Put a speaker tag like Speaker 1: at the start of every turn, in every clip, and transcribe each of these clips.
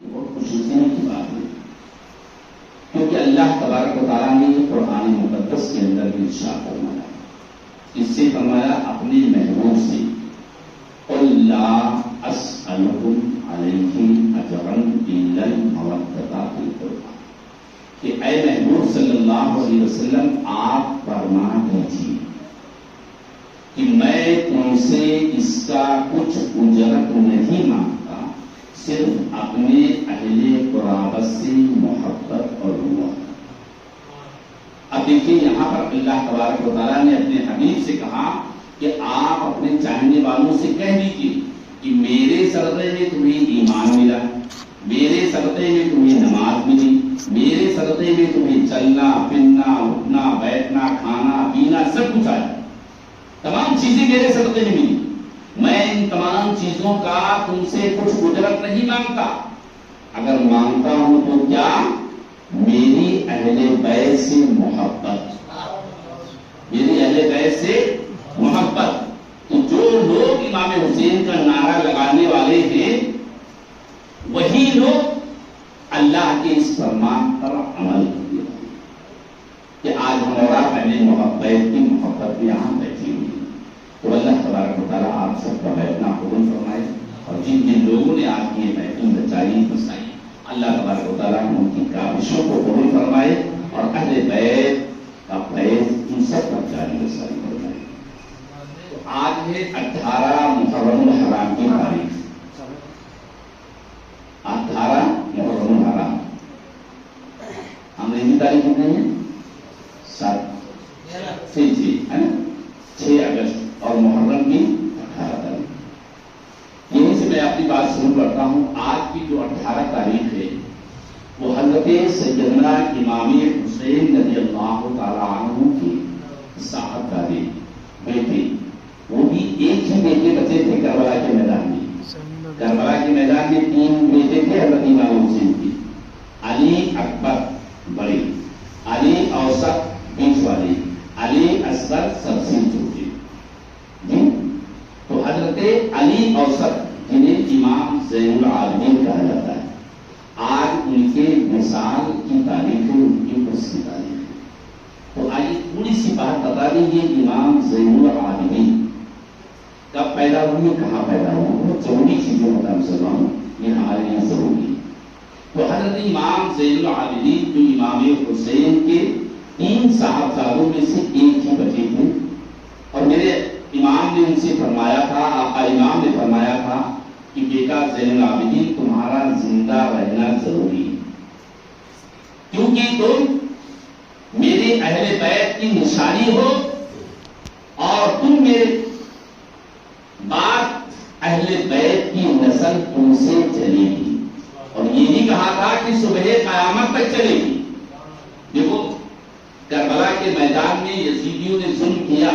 Speaker 1: بہت خوشی کی بات ہے، کیونکہ اللہ تبارک و تعالیٰ نے یہ قرآن مقدس کے اندر بھی ارشاد فرمایا، اس سے فرمایا اپنے محبوب سے قل لا اسألکم علیہ اجرا الا المودۃ فی القربى، کہ اے محبوب صلی اللہ علیہ وسلم آپ فرما دیجیے کہ میں تم سے اس کا کچھ اجرت نہیں مانگتا، صرف اپنے اہل قرابت سے محبت اور محبت۔ اب دیکھیے یہاں پر اللہ تبارک و تعالیٰ نے اپنے حبیب سے کہا کہ آپ اپنے چاہنے والوں سے کہہ دیجیے کہ میرے صدقے میں تمہیں ایمان ملا، میرے صدقے میں تمہیں نماز ملی، میرے صدقے میں تمہیں چلنا پھرنا اٹھنا بیٹھنا کھانا پینا سب کچھ آیا، تمام چیزیں میرے صدقے میں ملی، میں ان تمام چیزوں کا تم سے کچھ اجرت نہیں مانگتا، اگر مانگتا ہوں تو کیا؟ میری اہل بیت سے محبت، میری اہل بیت سے محبت۔ تو جو لوگ امام حسین کا نعرہ لگانے والے ہیں وہی لوگ اللہ کے اس فرمان پر عمل کیے کہ آج ہم اور آپ اہل محبت کی محبت میں یہاں بیٹھی ہوئی ہیں۔ تو اللہ تبارک و تعالیٰ آپ سب کا بیٹھنا قبول فرمائے، اور جن جن لوگوں نے آپ کی محفل بچائی بسائی، اللہ تبارک و تعالیٰ ان کی کاوشوں کو قبول فرمائے اور اہل بیت کا فیض ان سب پر جاری رسائی فرمائے۔ تو آج ہے 18 محرم الحرام کی تاریخ، 18 محرم الحرام، انگریزی تاریخ کتنی ہے؟ 6 اگست اور محرم کی 18 تاریخ۔ یہیں سے میں اپنی بات شروع کرتا ہوں۔ آج کی جو 18 تاریخ ہے وہ حضرت سیدنا امام حسین رضی اللہ تعالیٰ عنہ کی صاحبزادے بیٹے، وہ بھی ایک ہی بیٹے بچے تھے کربلا کے میدان میں۔ کربلا کے میدان میں 3 بیٹے تھے حضرت امام حسین کے، علی اکبر بڑے، علی اوسط بیچ والے، علی اصغر سب سے چھوٹے۔ جی تو حضرت علی اوسط جنہیں امام زین العابدین کہا جاتا ہے، آج ان کے مثال کی تاریخ ہے، ان کی عرس کی تاریخ ہے۔ تو آئیے تھوڑی سی بات بتا دیجیے، امام زین العابدین کب پیدا ہوئے، کہاں پیدا ہوئے، وہ ضروری چیزیں بتا مسلمان، یہ ہمارے لیے ضروری ہے۔ تو حضرت امام زین العابدین جو امام حسین کے 3 صاحبزادوں میں سے ایک ہی بچے تھے، اور میرے امام نے ان سے فرمایا تھا، آقا امام نے فرمایا تھا کہ بیٹا زین العابدین تمہارا زندہ رہنا ضروری ہے، کیونکہ تم میرے اہل بیت کی نشانی ہو اور تم میرے بعد اہل بیت کی نسل تم سے چلے گی، اور یہ بھی کہا تھا کہ صبح قیامت تک چلے گی۔ دیکھو کربلا کے میدان میں یزیدیوں نے ظلم کیا،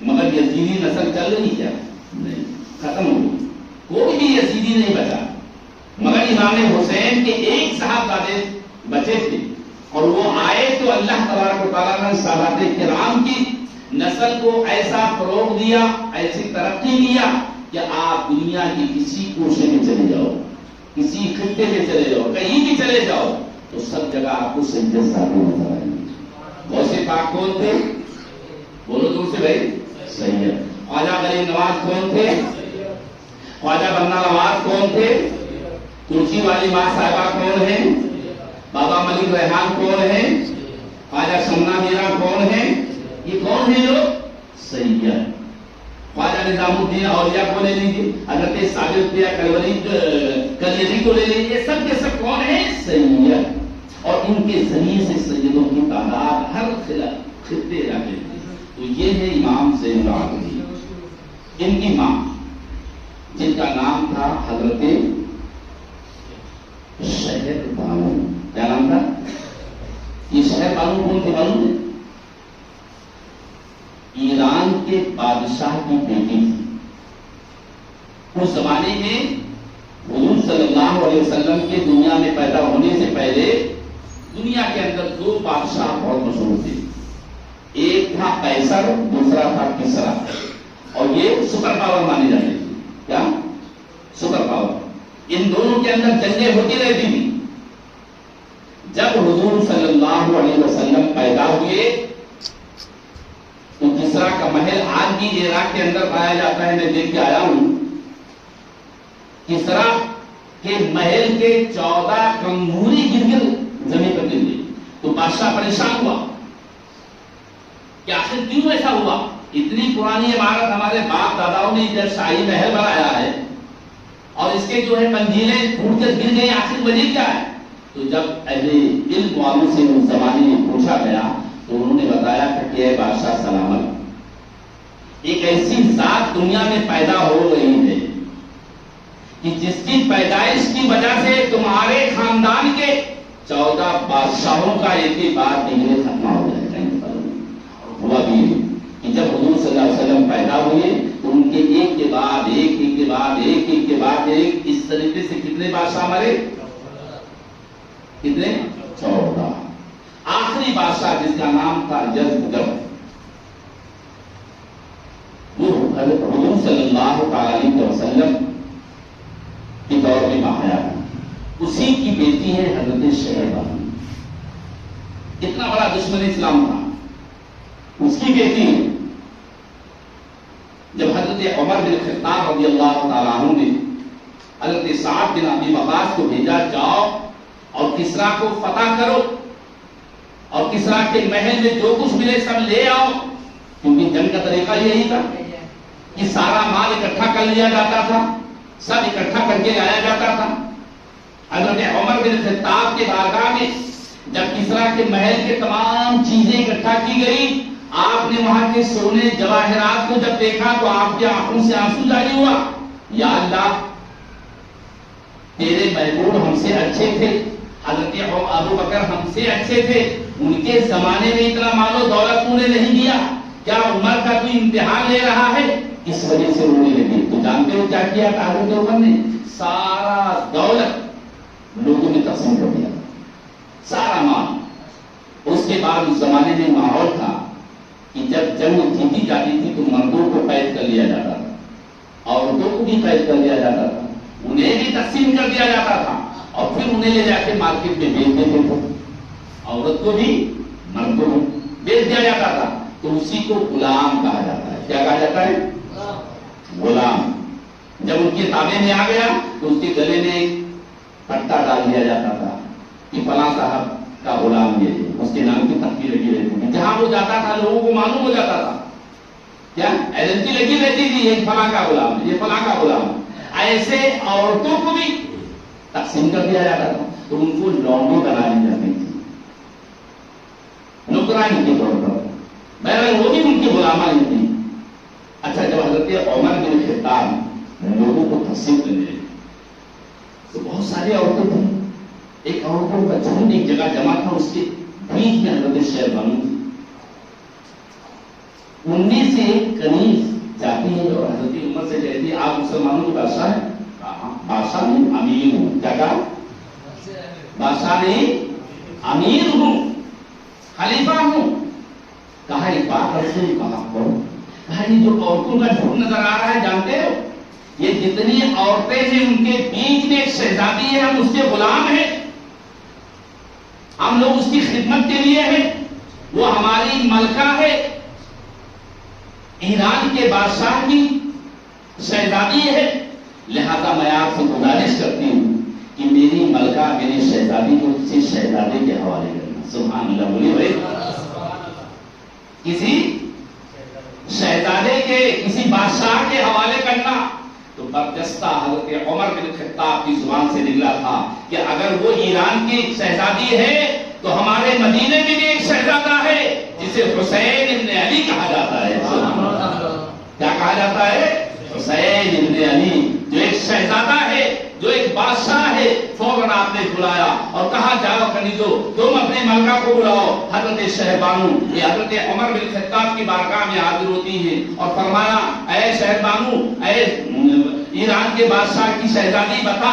Speaker 1: مگر یزیدی نسل چل رہی کیا؟ نہیں، ختم ہو گئی، کوئی بھی یزیدی نہیں بچا، مگر امام حسین کے ایک صاحبزادے بچے تھے، اور وہ آئے تو اللہ تبارک و تعالیٰ نے صحابہ کرام کی نسل کو ایسا فروغ دیا، ایسی ترقی دیا کہ آپ دنیا کی کسی کوشے میں چلے جاؤ، کسی خطے میں چلے جاؤ، کہیں بھی چلے جاؤ تو سب جگہ آپ کو سید صاحب نظر آئیں گے۔ غوث پاک کون تھے؟ بولو تم سے بھائی، سید۔ خواجہ غریب نواز کون تھے؟ خواجہ بندہ نواز کون تھے؟ تلسی والی ماں صاحبہ کون ہیں؟ بابا ملک ریحان کون ہیں؟ خواجہ شمنا میرا کون ہیں؟ یہ کون ہیں لوگ؟ سید۔ خواجہ نظام الدین اولیاء کو لے لیجیے، حضرت ثابت کلیری کو لے لیجیے، سب کے سب کون ہیں؟ سید۔ اور ان کے ذریعے سے سیدوں کی تعداد ہر خطے علاقے تھی۔ تو یہ ہے امام زین العابدین۔ ان کی ماں جن کا نام تھا حضرت شہر بانو، کیا نام تھا؟ یہ شہر بانو کون تھے معلوم ہے؟ ایران کے بادشاہ کی بیٹی تھی۔ اس زمانے میں حضور صلی اللہ علیہ وسلم کے دنیا میں پیدا ہونے سے پہلے دنیا کے اندر 2 بادشاہ بہت مشہور تھے، ایک تھا قیصر، دوسرا تھا کسرا، اور یہ سپر پاور مانے جاتے تھے۔ کیا؟ Super power. ان دونوں کے اندر جنگیں ہوتی رہتی تھی. جب حضور صلی اللہ علیہ وسلم پیدا ہوئے تو کسرا کا محل آج بھی عراق کے اندر پایا جاتا ہے. میں دیکھ کے آیا ہوں. کسرا کے محل کے 14 کنگوری گر زمین پر گر گئی. تو بادشاہ پریشان ہوا کہ آخر کیوں ایسا ہوا؟ اتنی پرانی عمارت ہمارے باپ داداؤں نے ادھر شاہی محل بنایا ہے اور اس کے جو ہے کنجیلیں ٹوٹ کر گر گئی، آخر وجہ کیا ہے؟ تو جب اہل علم والوں سے اس زمانے میں پوچھا گیا تو انہوں نے بتایا کہ اے بادشاہ سلامت، ایک ایسی ذات دنیا میں پیدا ہو رہی ہے کہ جس کی پیدائش کی وجہ سے تمہارے خاندان کے 14 بادشاہوں کا ایک ہی بار ڈگری ختم ہو جائے گا. ہوا بھی ہے کہ جب حضور صلی اللہ علیہ وسلم پیدا ہوئے تو ان کے ایک کے بعد ایک، ایک کے بعد ایک، ایک کے بعد ایک، اس طریقے سے کتنے بادشاہ مرے؟ کتنے؟ 14. آخری بادشاہ جس کا نام تھا یزدگرد، وہ حضور صلی اللہ علیہ وسلم کے دور میں آیا. اسی کی بیٹی ہے حضرت شہربانو. اتنا بڑا دشمن اسلام تھا، اس کی بیٹی ہے. جب حضرت عمر بن خطاب رضی اللہ تعالیٰ عنہ نے حضرت سعد بن ابی وقاص کو بھیجا، جاؤ اور کسرا کو فتح کرو اور کسرا کے محل میں جو کچھ ملے سب لے آؤ، کیونکہ جنگ کا طریقہ یہی تھا کہ سارا مال اکٹھا کر لیا جاتا تھا، سب اکٹھا کر کے لایا جاتا تھا. حضرت عمر بن خطاب کے بارگاہ میں جب کسرا کے محل کے تمام چیزیں اکٹھا کی گئی، آپ نے وہاں کے سونے جواہرات کو جب دیکھا تو آپ کی آنکھوں سے آنسو جاری ہوا. یا اللہ، تیرے محبوب ہم سے اچھے تھے، حضرت ابو بکر ہم سے اچھے تھے، ان کے زمانے میں اتنا مال و دولت تو نے نہیں دیا، کیا عمر کا کوئی امتحان لے رہا ہے؟ اس وجہ سے رونے لگے. تو جانتے ہو کیا کیا تھا حضرت عمر نے؟ سارا دولت لوگوں نے تقسیم کر دیا، سارا مال. اس کے بعد اس زمانے میں ماحول تھا کہ جب جنگ جیتی جاتی تھی تو مردوں کو قید کر لیا جاتا تھا، عورتوں کو بھی قید کر لیا جاتا تھا، انہیں بھی تقسیم کر دیا جاتا تھا اور پھر انہیں لے جا کے مارکیٹ میں بیچ دیتے تھے. عورت کو بھی مرد کو بھی بیچ دیا جاتا تھا. تو اسی کو غلام کہا جاتا ہے. کیا کہا جاتا ہے؟ غلام. جب ان کے تابع میں آ گیا تو اس کے گلے میں ایک پٹا ڈال دیا جاتا تھا کہ فلاں صاحب کا غلام یہ ہے، اس کے نام کی تختی لگی رہتی تھی. جہاں وہ جاتا تھا لوگوں کو معلوم ہو جاتا تھا، کیا ایجنسی لگی رہتی تھی، یہ فلاں کا غلام ہے، یہ فلاں کا غلام ہے. ایسے عورتوں کو بھی تقسیم کر دیا جاتا تھا. تو ان کو لونڈی بنا دی جاتی تھی نوکرانی کے طور پر. بہرحال وہ بھی ان کی غلامانی تھی. اچھا، جب حضرت عمر بن خطاب لوگوں کو تقسیم کرنے لگے تو بہت ساری عورتیں تھیں. ایک عورتوں کا جھنڈ ایک جگہ جمع تھا، اس کے بیچ میں حضرت شہربانو تھی. ان میں سے کنیز جاتی ہے اور حضرت عمر سے کہتی ہے آپ مسلمانوں کے بادشاہ ہیں؟ کہا بادشاہ نہیں، امیر ہوں. کیا کہا؟ بادشاہ نہیں، امیر ہوں، خلیفہ ہوں. کہا ایک بات رسول کہا کرو. کہا یہ جو عورتوں کا جھنڈ نظر آ رہا ہے جانتے ہو، یہ جتنی عورتیں ہیں ان کے بیچ میں ایک شہزادی ہے، ہم اس کے غلام ہیں، ہم لوگ اس کی خدمت کے لیے ہیں، وہ ہماری ملکہ ہے، ایران کے بادشاہ کی شہزادی ہے. لہذا میں آپ سے گزارش کرتی ہوں کہ میری ملکہ، میری شہزادی کو کسی شہزادے کے حوالے کرنا. سبحان اللہ بولیے بھائی. کسی شہزادے کے، کسی بادشاہ کے حوالے کرنا. تو برجستہ حضرت عمر بن خطاب کی زبان سے نکلا تھا کہ اگر وہ ایران کی شہزادی ہے تو ہمارے مدینے میں بھی ایک شہزادہ ہے جسے حسین ابن علی کہا جاتا ہے. کیا کہا جاتا ہے؟ حسین ابن علی، جو ایک شہزادہ ہے، جو ایک بادشاہ ہے. فوراً آپ نے بلایا اور کہا جاؤ کنیزو تم اپنے ملکہ کو بلاؤ. حضرت شہربانو یہ حضرت عمر بن خطاب کی بارگاہ میں حاضر ہوتی ہیں اور فرمایا اے شہربانو، اے ایران کے بادشاہ کی شہزادی، بتا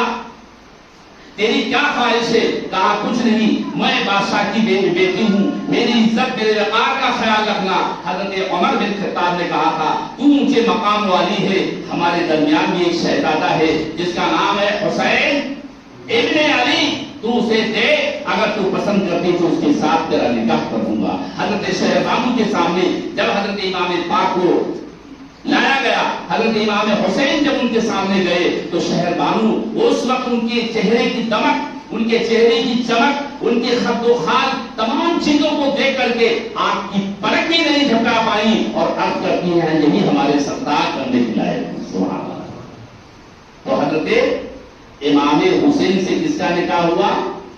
Speaker 1: تیری کیا خواہش ہے؟ کہا کچھ نہیں، میں بادشاہ کی بیٹی ہوں، میری عزت میرے وقار کا خیال رکھنا. حضرت عمر بن خطاب نے کہا تھا تو اونچے مقام والی ہے، ہمارے درمیان بھی ایک شہزادہ ہے جس کا نام ہے حسین ابن علی تو اسے دے، اگر تو پسند کرتی تو اس کے ساتھ تیرا نکاح کر دوں گا۔ حضرت شہر بانو کے سامنے جب حضرت امام پاک کو لایا گیا، حضرت امام حسین جب ان کے سامنے گئے تو شہر بانو اس وقت ان کے چہرے کی دمک، ان کے چہرے کی چمک، ان کے خد و خال، تمام چیزوں کو دیکھ کر کے آپ کی پلک بھی نہیں جھپکا پائی اور عرض کرتی ہیں یہی ہمارے سردار کرنے کے لائق ہیں۔ سبحان اللہ۔ تو حضرت امام حسین سے کس کا نکاح ہوا؟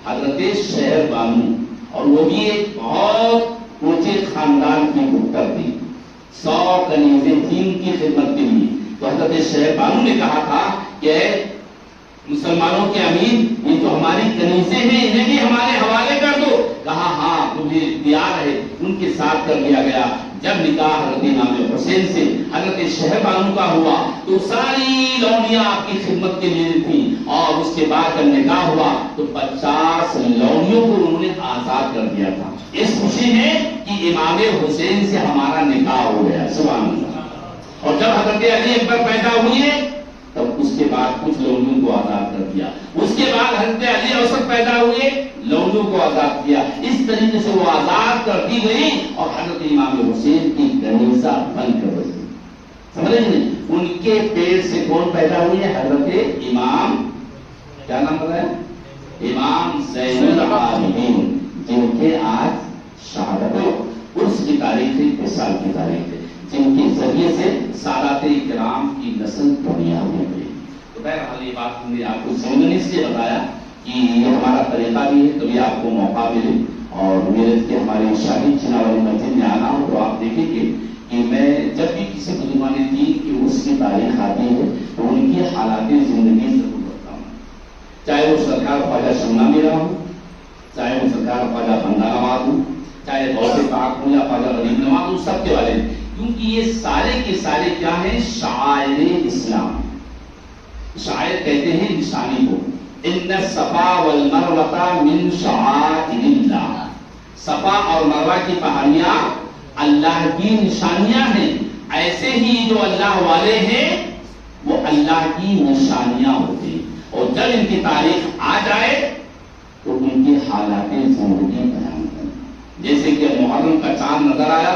Speaker 1: حضرت شہر بانو، اور وہ بھی ایک بہت اونچے خاندان کی پتر تھی، 100 کنیزیں تھیں ان کی خدمت کے لیے۔ تو حضرت شہر بانو نے کہا تھا کہ مسلمانوں کے امیر، یہ تو ہماری کنیزیں ہیں، انہیں بھی ہمارے حوالے کر دو۔ کہا ہاں تمہیں اختیار ہے، ان کے ساتھ کر لیا گیا۔ جب نکاح حضرت امام حسین سے حضرت شہر بانو کا ہوا تو ساری لونیاں آپ کی خدمت کے لیے تھیں، اور اس کے بعد جب نکاح ہوا تو 50 لونیوں کو انہوں نے آزاد کر دیا تھا، اس خوشی میں کہ امام حسین سے ہمارا نکاح ہو گیا۔ سبحان اللہ۔ اور جب حضرت علی اکبر پیدا ہوئے تب اس کے بعد کچھ لونیوں کو آزاد کر دیا، اس کے بعد حضرت علی اوسط پیدا ہوئے، لونیوں کو آزاد کیا۔ اس طریقے سے وہ آزاد کرتی گئی اور حضرت امام حسین کی کنیزہ بن کر بچی۔ سمجھ نہیں؟ ان کے پیٹ سے کون پیدا ہوئے؟ حضرت امام، کیا نام بتایا؟ امام زین العابدین، جن کے آج شہادت عرس کی تاریخ ہے، وصال کی تاریخ ہے، جن کے ذریعے سے سادات کرام کی نسل دنیا میں گئی۔ تو بہرحال یہ بات ہم نے آپ کو سمجھنے اس لیے بتایا کہ یہ ہمارا طریقہ بھی ہے، کبھی آپ کو موقع ملے اور میرے کے ہماری شاہی چنا والی مسجد میں آنا ہو تو آپ دیکھیں گے کہ میں جب بھی کسی بزرگان دین کی عرس کی تاریخ آتی ہے تو ان کی حالات زندگی ضرور بتاتا ہوں، چاہے وہ سرکار خواجہ شمنا میرا ہو، چاہے وہ سرکار خواجہ بندہ نواز ہو، چاہے غوث پاک ہو یا خواجہ غریب نواز ہو، سب کے والے، کیونکہ یہ سارے کے سارے کیا ہیں؟ شعائر اسلام۔ شاعر کہتے ہیں نشانی کو، ان الصفا والمروہ من شعائر اللہ، صفا اور مروہ کی پہاڑیاں اللہ کی نشانیاں ہیں، ایسے ہی جو اللہ والے ہیں وہ اللہ کی نشانیاں ہوتی ہیں، اور جب ان کی تاریخ آ جائے تو ان کی حالات زندگی بیان کریں۔ جیسے کہ محرم کا چاند نظر آیا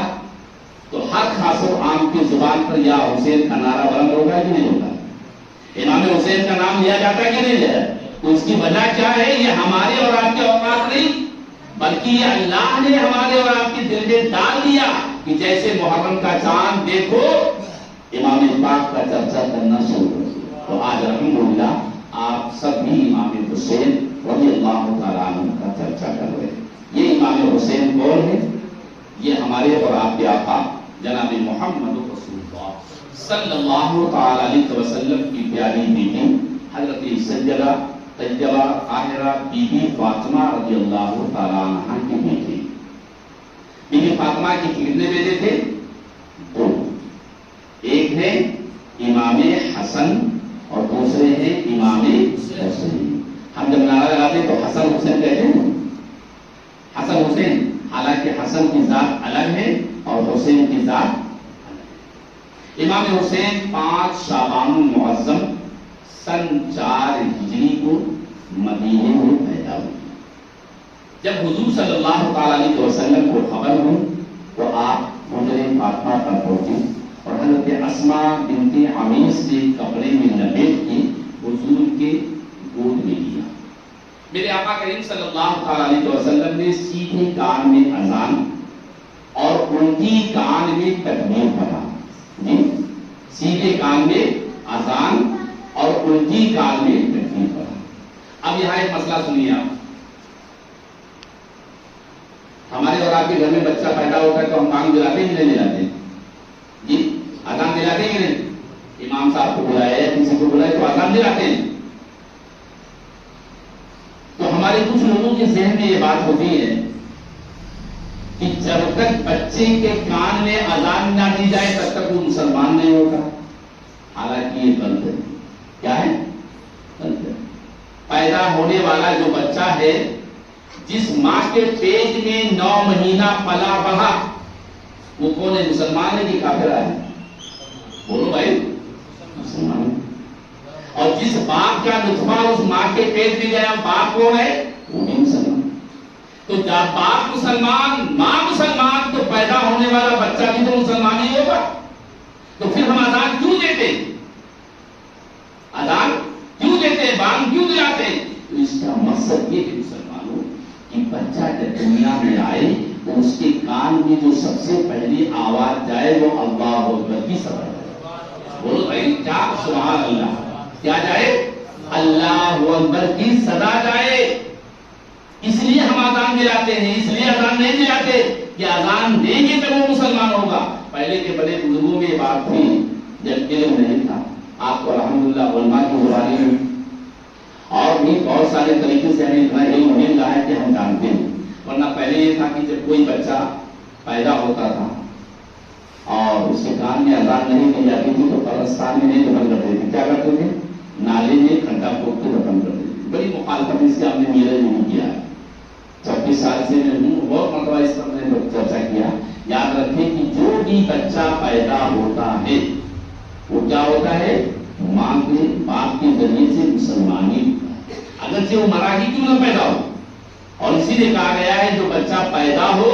Speaker 1: تو ہر خاص و عام کی زبان پر یا حسین کا نعرہ بلند ہوگا کہ نہیں ہوگا؟ امام حسین کا نام لیا جاتا ہے کہ نہیں لیا؟ تو اس کی وجہ کیا ہے؟ یہ ہمارے اور آپ کے اوقات نہیں، بلکہ یہ اللہ نے ہمارے اور آپ کے دل میں ڈال دیا کہ جیسے محرم کا چاند دیکھو امام پاک کا چرچا کرنا شروع کر دیا۔ تو آج الحمدللہ آپ سب بھی امام حسین رضی اللہ تعالیٰ عنہ کا چرچا کر رہے ہیں۔ یہ امام حسین کون ہے؟ یہ ہمارے اور آپ کے آقا جناب محمد رسول اللہ صلی اللہ تعالی علیہ وسلم کی پیاری بیٹی حضرت سیدہ طیبہ طاہرہ بی بی فاطمہ رضی اللہ تعالی عنہ کی بیٹی۔ بی بی فاطمہ کے کتنے بیٹے تھے؟ 2، ایک ہے امام حسن اور دوسرے ہیں امام حسین۔ ہم جب نعرہ لگاتے تو حسن حسین کہتے ہیں، حسن حسین، حالانکہ حسن کی ذات الگ ہے اور حسین کی ذات الگ ہے۔ امام حسین 5 شعبان المعظم سن 4 ہجری کو مدینے میں پیدا ہوئے۔ جب حضور صلی اللہ تعالی علیہ وسلم کو خبر ہوئی تو آپ حجرہ فاطمہ پر پہنچے اور حضرت اسماء بنت عمیس کے کپڑے میں لپیٹ کے حضور کے گود میں لیا۔ میرے آقا کریم صلی اللہ تعالی علیہ وسلم نے سیدھے کان میں اذان اور الٹی کان میں تکبیر پڑھا، جی سیدھے کان میں اذان اور الٹی کان میں تکبیر پڑھا۔ اب یہاں ایک مسئلہ سنیے آپ، ہمارے اور آپ کے گھر میں بچہ پیدا ہوتا ہے تو ہم کان دلاتے ہیں کہ نہیں دلاتے؟ جی اذان دلاتے ہیں کہ نہیں؟ امام صاحب کو بلائے یا کسی کو بلائے تو اذان دلاتے ہیں۔ تو ہمارے کچھ لوگوں کے ذہن میں یہ بات ہوتی ہے کہ جب تک بچے کے کان میں اذان نہ دی جائے تب تک وہ مسلمان نہیں ہوگا، حالانکہ یہ غلط ہے۔ کیا ہے؟ غلط ہے۔ پیدا ہونے والا جو بچہ ہے، جس ماں کے پیٹ میں 9 مہینہ پلا بڑھا، وہ کون ہے؟ مسلمان ہے کہ کافر ہے؟ بولو بھائی، مسلمان۔ اور جس باپ کا نطفہ اس ماں کے پیٹ میں گیا باپ کون ہے؟ وہ بھی مسلمان. تو جب باپ مسلمان ماں مسلمان تو پیدا ہونے والا بچہ بھی تو مسلمان ہی ہوگا. تو پھر ہم اذان کیوں دیتے ہیں؟ اذان کیوں دیتے ہیں؟ بانگ کیوں بجاتے ہیں؟ تو اس کا مقصد یہ ہے مسلمانوں کہ بچہ جب دنیا میں آئے تو اس کے کان میں جو سب سے پہلی آواز جائے وہ اللہ اکبر کی صدا جائے. بولو بھائی کیا سبحان اللہ. کیا جائے؟ اللہ اکبر کی صدا جائے. اس لیے ہم اذان دلاتے ہیں. اس لیے اذان نہیں دلاتے کہ اذان دیں گے تو وہ مسلمان ہوگا. پہلے کے بڑے بزرگوں میں یہ بات تھی جب علم نہیں تھا. آپ کو الحمدللہ علماء کی زبانی میں اور بھی بہت سارے طریقے سے ہمیں اتنا علم مل رہا ہے کہ ہم جانتے ہیں. ورنہ پہلے یہ تھا کہ جب کوئی بچہ پیدا ہوتا تھا اور اس کے کان میں اذان نہیں دی جاتی تھی تو قبرستان میں نہیں دفن کرتے تھے. کیا کرتے تھے؟ نالے میں کھڈا کھود کے دفن کرتے تھے. بڑی مخالفت اس کے ہم نے میرے نہیں کیا ہے. 26 سال سے میں ہوں بہت مرتبہ اس پر میں نے چرچا کیا. یاد رکھیں کہ جو بھی بچہ پیدا ہوتا ہے وہ کیا ہوتا ہے؟ ماں کے باپ کے ذریعے سے مسلمانی ہوتا ہے. اگرچہ وہ مراٹھی کیوں نہ پیدا ہو. اور اسی لیے کہا گیا ہے جو بچہ پیدا ہو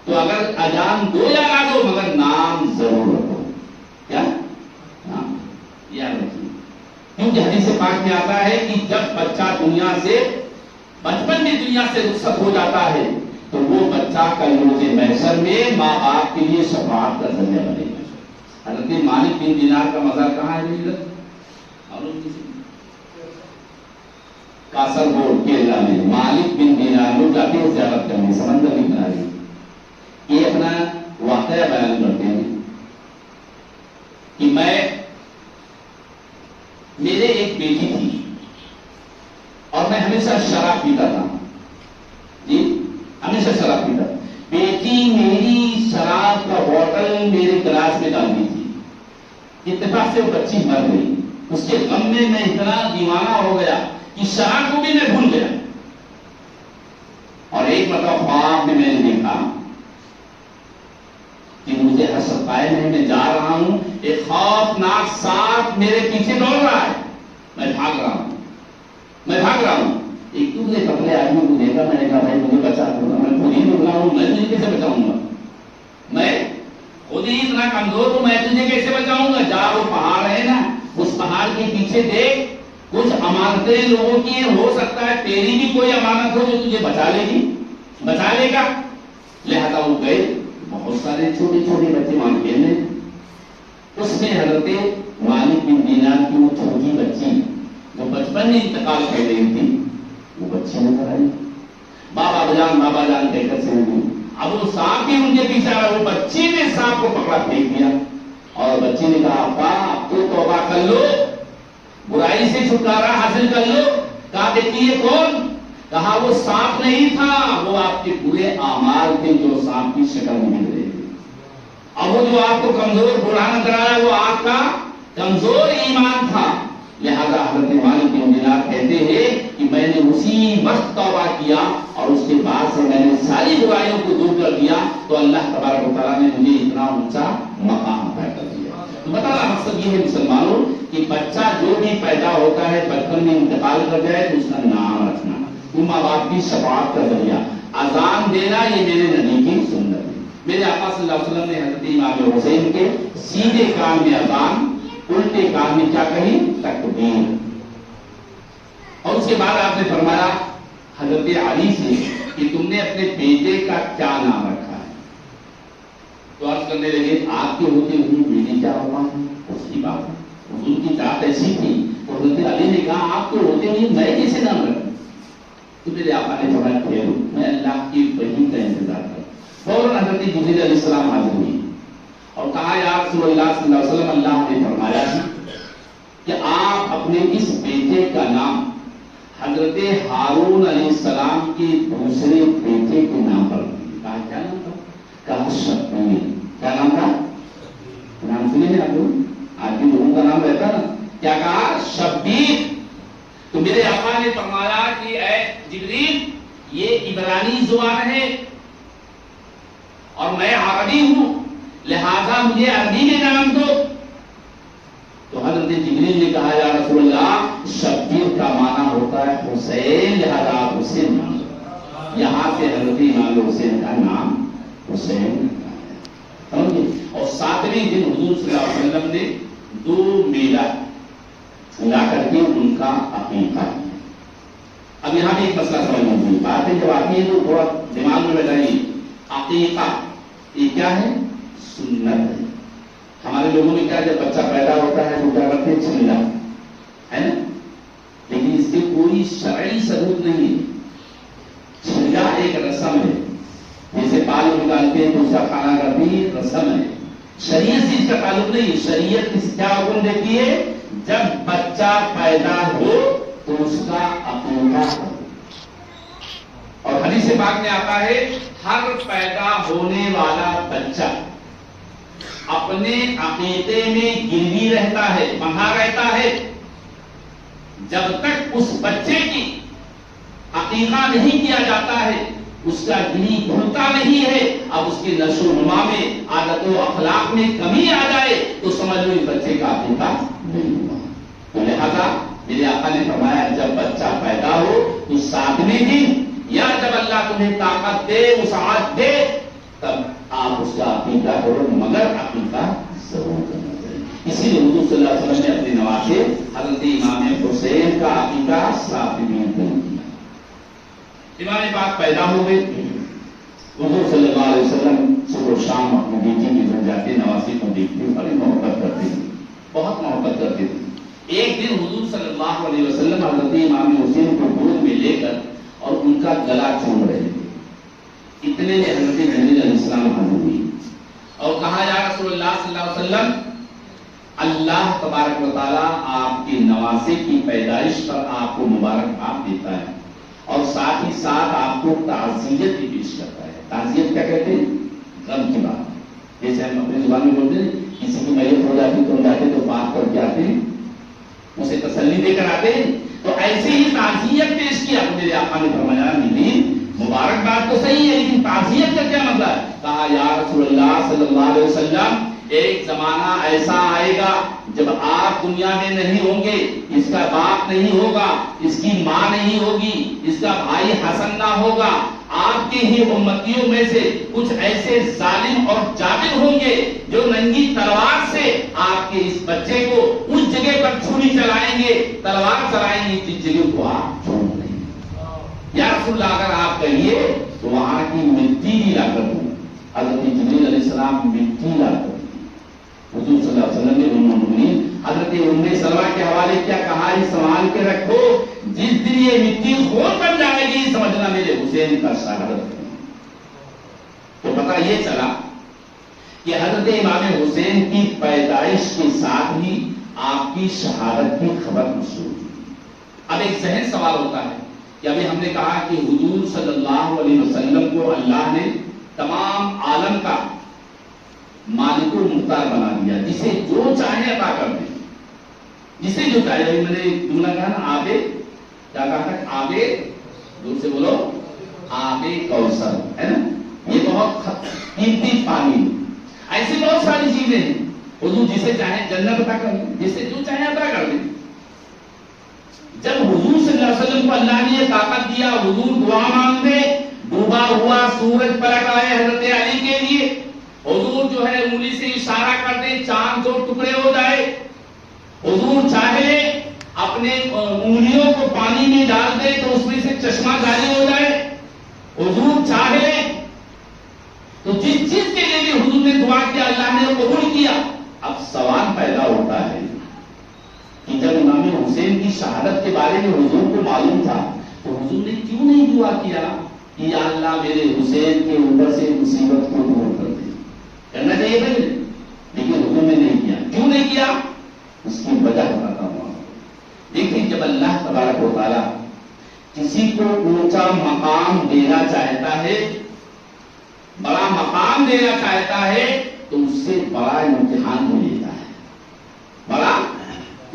Speaker 1: تو اگر اذان دو یا نہ دو مگر نام ضرور رکھو. کیا نام؟ یاد رکھیے. کیونکہ حدیث پاک میں آتا ہے کہ جب بچہ دنیا سے بچپن میں دنیا سے رخصت ہو جاتا ہے تو وہ بچہ کل روز محشر میں ماں باپ کے لیے شفاعت کا ذریعہ بنے گا. حضرت مالک بن دینار کا مزار کہاں ہے؟ کاسر گوڈ کیرلا میں. مالک بن دینار لوگ جاتے ہیں زیارت کرنے سمندر کے کنارے. یہ اپنا واقعہ بیان کرتے ہیں کہ میرے ایک بیٹی تھی اور میں ہمیشہ شراب پیتا تھا. جی ہمیشہ شراب پیتا. بیٹی میری شراب کا بوتل میرے گلاس میں ڈال دی تھی. اتفاق سے وہ بچی مر گئی. اس کے غم میں میں اتنا دیوانہ ہو گیا کہ شراب کو بھی میں بھول گیا. اور ایک مرتبہ خواب میں نے دیکھا کہ مجھے ہسپتال میں جا رہا ہوں, ایک خوفناک سانپ میرے پیچھے دوڑ رہا ہے. میں بھاگ رہا ہوں. ایک دوسرے پتلے آدمی کو دیکھا. میں نے کہا بھائی مجھے بچا دو. میں خود ہی نکلا ہوں, میں تجھے کیسے بچاؤں گا؟ میں خود ہی اتنا کمزور ہوں, میں تجھے کیسے بچاؤں گا؟ جا وہ پہاڑ ہے نا, اس پہاڑ کے پیچھے دیکھ, کچھ امانتیں لوگوں کی ہو سکتا ہے تیری بھی کوئی امانت ہو جو تجھے بچا لے گا. لہذا وہ گئے. بہت سارے چھوٹے چھوٹے بچے وہاں کھیلنے. اس میں حضرت مالک بن دینار کی وہ چھوٹی بچی جو بچپن میں انتقال کر رہی تھی وہ بچی نظر آئی. بابا جان کہہ کر سے ہوئی. اب وہ سانپ بھی ان کے پیچھے آ رہا. وہ بچی نے سانپ کو پکڑا پھینک دیا اور بچی نے کہا ابا اب تو توبہ کر لو, برائی سے چھٹکارا حاصل کر لو. کہا بیٹی یہ کون؟ کہا وہ سانپ نہیں تھا, وہ آپ کے برے اعمال تھے جو سانپ کی شکل میں مل رہے تھے. اب وہ جو آپ کو کمزور بوڑھا نظر آیا وہ آپ کا کمزور ایمان تھا. لہذا حضرت مالک بن دینار کہتے ہیں کہ میں نے اسی وقت توبہ کیا اور اس کے بعد سے میں نے ساری برائیوں کو دور کر دیا تو اللہ تبارک و تعالیٰ نے مجھے اتنا اونچا مقام عطا کر دیا. تو بتانا مقصد یہ ہے مسلمانوں کہ بچہ جو بھی پیدا ہوتا ہے بچپن میں انتقال کر جائے تو اس کا نام رکھنا ماں باپ کی شفاعت کا ذریعہ. اذان دینا یہ میرے نبی کی سنت ہے. میرے آقا صلی اللہ علیہ وسلم نے حضرت امام حسین کے سیدھے کان میں اذان, الٹے کان میں کیا کہی؟ تکبیر. اور اس کے بعد آپ نے فرمایا حضرت علی سے کہ تم نے اپنے بیٹے کا کیا نام رکھا ہے؟ تو عرض کرنے لگے آپ کے ہوتے ہوئے بیٹے کیا ہوا ہے؟ اس کی بات ان کی چاہت ایسی تھی. تو حضرت علی نے کہا آپ کے ہوتے ہوئے میں کیسے نام رکھوں؟ تو میرے آقا نے فرمایا ٹھہرو, میں اللہ کی وحی کا انتظار کروں. فوراً حضرت جبریل علیہ السلام حاضر ہوئی اور کہا یا رسول اللہ صلی اللہ علیہ وسلم اللہ نے فرمایا کہ آپ اپنے اس بیٹے کا نام حضرت ہارون علیہ السلام کے دوسرے بیٹے کے نام پر رکھیے. کہا کیا نام تھا؟ کہا شبیر. کیا نام تھا؟ نام سنے ہیں آپ لوگ, آپ کے لوگوں کا نام رہتا نا. کیا کہا؟ شبیر. تو میرے آقا نے فرمایا کہ اے جبریل یہ عبرانی زبان ہے اور میں عربی ہوں, لہذا مجھے عربی میں نام دو. تو حضرت جبریل نے کہا یا حسین لہذا آپ حسین نام لو. یہاں سے حضرت امام حسین کا نام حسین سمجھے. اور 7ویں دن حضور صلی اللہ علیہ وسلم نے 2 میلہ لا کر کے ان کا عقیقہ کیا. اب یہاں بھی ایک مسئلہ سمجھنے کی بات ہے، جب آتی ہے تو تھوڑا دماغ میں بیٹھائیے. عقیقہ یہ کیا ہے؟ سنت ہے. ہمارے لوگوں میں کیا جب بچہ پیدا ہوتا ہے تو کیا کرتے ہیں؟ چھلنا ہے نا، لیکن اس کے کوئی شرعی ثبوت نہیں ہے. چھلنا ایک رسم ہے، جیسے بال نکالتے ہیں تو اس کا کھانا کا بھی رسم ہے. شریعت سے اس کا تعلق نہیں. شریعت کس کیا حکم دیتی ہے؟ جب بچہ پیدا ہو تو اس کا عقیقہ ہو. اور حدیث پاک میں آتا ہے ہر پیدا ہونے والا بچہ اپنے عقیقے میں گروی رہتا ہے، بندھا رہتا ہے، جب تک اس بچے کی عقیقہ نہیں کیا جاتا ہے، اس کا گروی کھلتا نہیں ہے. اب اس کے نشو و نما میں، عادت و اخلاق میں کمی آ جائے تو سمجھ لو اس بچے کا عقیقہ نہیں ہوا. تو لہذا میرے آقا نے فرمایا جب بچہ پیدا ہو تو 7ویں دن یا جب اللہ تمہیں طاقت دے، وسعت دے، تب آپ اس کا عقیقہ کرو، مگر عقیقہ ضرور کرنا چاہیے. اسی لیے حضور صلی اللہ علیہ وسلم نے اپنے نواسے حضرت امام حسین کا عقیقہ 7ویں دن کیا. امام پاک پیدا ہو گئے. حضور صلی اللہ علیہ وسلم صبح و شام اپنی بیٹی کے گھر جاتے، نواسی کو دیکھتے، بڑی محبت کرتے تھے، بہت محبت کرتے تھے. ایک دن حضور صلی اللہ علیہ وسلم حضرت امام حسین کو گود میں لے کر اور ان کا گلا چوم رہے تھے. اتنے میں حضرت جبریل علیہ السلام حاضر ہوئی اور کہا یا رسول اللہ صلی اللہ علیہ وسلم اللہ تبارک و تعالیٰ آپ کے نواسے کی پیدائش پر آپ کو مبارکباد دیتا ہے اور ساتھ ہی ساتھ آپ کو تعزیت بھی پیش کرتا ہے. تعزیت کیا کہتے ہیں؟ غم کی بات. جیسے ہم اپنی زبان میں بولتے ہیں کسی کی میت ہو جاتی تو ہم جاتے تو بات کر کے آتے ہیں، اسے تسلی دے کر آتے ہیں. تو ایسے ہی تعزیت پیش کیا. میرے آقا نے فرمایا نہیں مبارکباد تو صحیح ہے لیکن تعزیت کا کیا مطلب ہے؟ کہا یا رسول اللہ صلی اللہ علیہ وسلم ایک زمانہ ایسا آئے گا جب آپ دنیا میں نہیں ہوں گے، اس کا باپ نہیں ہوگا، اس کی ماں نہیں ہوگی، اس کا بھائی حسن نہ ہوگا. آپ کے ہی امتیوں میں سے کچھ ایسے ظالم اور جابر ہوں گے جو ننگی تلوار سے آپ کے اس بچے کو اس جگہ پر چھری چلائیں گے، تلوار چلائیں گے جس جگہ کو آپ چھوڑ دیں گے. یا رسول اللہ اگر آپ کہیے تو وہاں کی مٹی بھی لا کر دوں. حضرت جبریل علیہ السلام مٹی لا کر حضور صلی اللہ علیہ وسلم نے المؤمنین حضرت ام سلمہ کے حوالے کیا کہا؟ یہ سنبھال کے رکھو، جس دن یہ مٹی خون بن جائے گی سمجھنا میرے حسین کا شہادت ہے. تو پتہ یہ چلا کہ حضرت امام حسین کی پیدائش کے ساتھ ہی آپ کی شہادت کی خبر مشہور ہوئی. اب ایک ذہن سوال ہوتا ہے کہ ابھی ہم نے کہا کہ حضور صلی اللہ علیہ وسلم کو اللہ نے تمام عالم کا مالک و مختار بنا دیا، جسے جو چاہے عطا کر دے، جسے جو چاہے. میں نے جملہ کہا نا آبے، کیا کہا تھا؟ آبے، دور سے بولو، آبے کوثر ہے نا. یہ بہت قیمتی پانی. ایسی بہت ساری چیزیں ہیں. حضور جسے چاہے جنت عطا کر دے، جسے جو چاہے عطا کر دے. جب حضور صلی اللہ علیہ وسلم کو اللہ نے یہ طاقت دیا، حضور دعا مانگتے، ڈوبا ہوا سورج پلٹ آئے حضرت علی کے لیے، حضور جو ہے انگلی سے اشارہ کر دے چاند دو ٹکڑے ہو جائے، حضور چاہے اپنے انگلیوں کو پانی میں ڈال دے تو اس میں سے چشمہ جاری ہو جائے، حضور چاہے تو جس چیز کے لیے بھی حضور نے دعا کیا اللہ نے قبول کیا. اب سوال پیدا ہوتا ہے کہ جب امام حسین کی شہادت کے بارے میں حضور کو معلوم تھا تو حضور نے کیوں نہیں دعا کیا کہ یا اللہ میرے حسین کے اوپر سے مصیبت کو دور کر دے؟ کرنا چاہیے تھا لیکن حضور نے نہیں کیا. کیوں نہیں کیا؟ اس کی وجہ بتاتا ہوں. دیکھیں جب اللہ تبارک و تعالیٰ کسی کو اونچا مقام دینا چاہتا ہے، بڑا مقام دینا چاہتا ہے تو اس سے بڑا امتحان ہو لیتا ہے. بڑا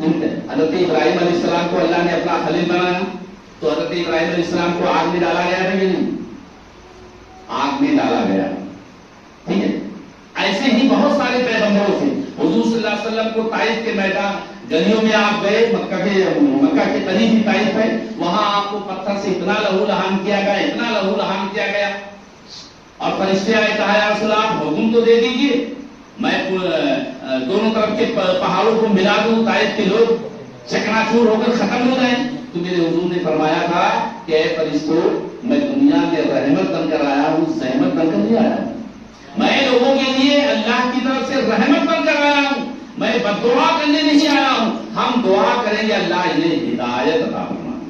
Speaker 1: حضرت ابراہیم علیہ السلام کو اللہ نے اپنا خلیل بنایا تو حضرت ابراہیم علیہ السلام کو آگ میں ڈالا گیا تھا کہ نہیں؟ آگ میں ڈالا گیا. ٹھیک ہے. ایسے ہی بہت سارے پیغمبروں سے حضور صلی اللہ علیہ وسلم کو طائف کے میدان گلیوں میں آپ گئے، مکہ کے قریب ہی طائف ہے، وہاں آپ کو پتھر سے اتنا لہو لہان کیا گیا، اتنا لہو لہان کیا گیا، اور فرشتے آئے، کہا یا رسول اللہ آپ حکم تو دے دیجیے، میں دونوں طرف کے پہاڑوں کو ملا دوں، طائف کے لوگ چکنا چور ہو کر ختم ہو جائیں۔ تو میرے حضور نے فرمایا تھا کہ اے فرشتوں، میں دنیا میں رحمت بن کر آیا ہوں، زحمت بن کر نہیں آیا ہوں، میں لوگوں کے لیے اللہ کی طرف سے رحمت بن کر آیا ہوں، میں بد دعا کرنے نہیں آیا ہوں۔ ہم دعا کریں گے اللہ انہیں ہدایت عطا فرمائے،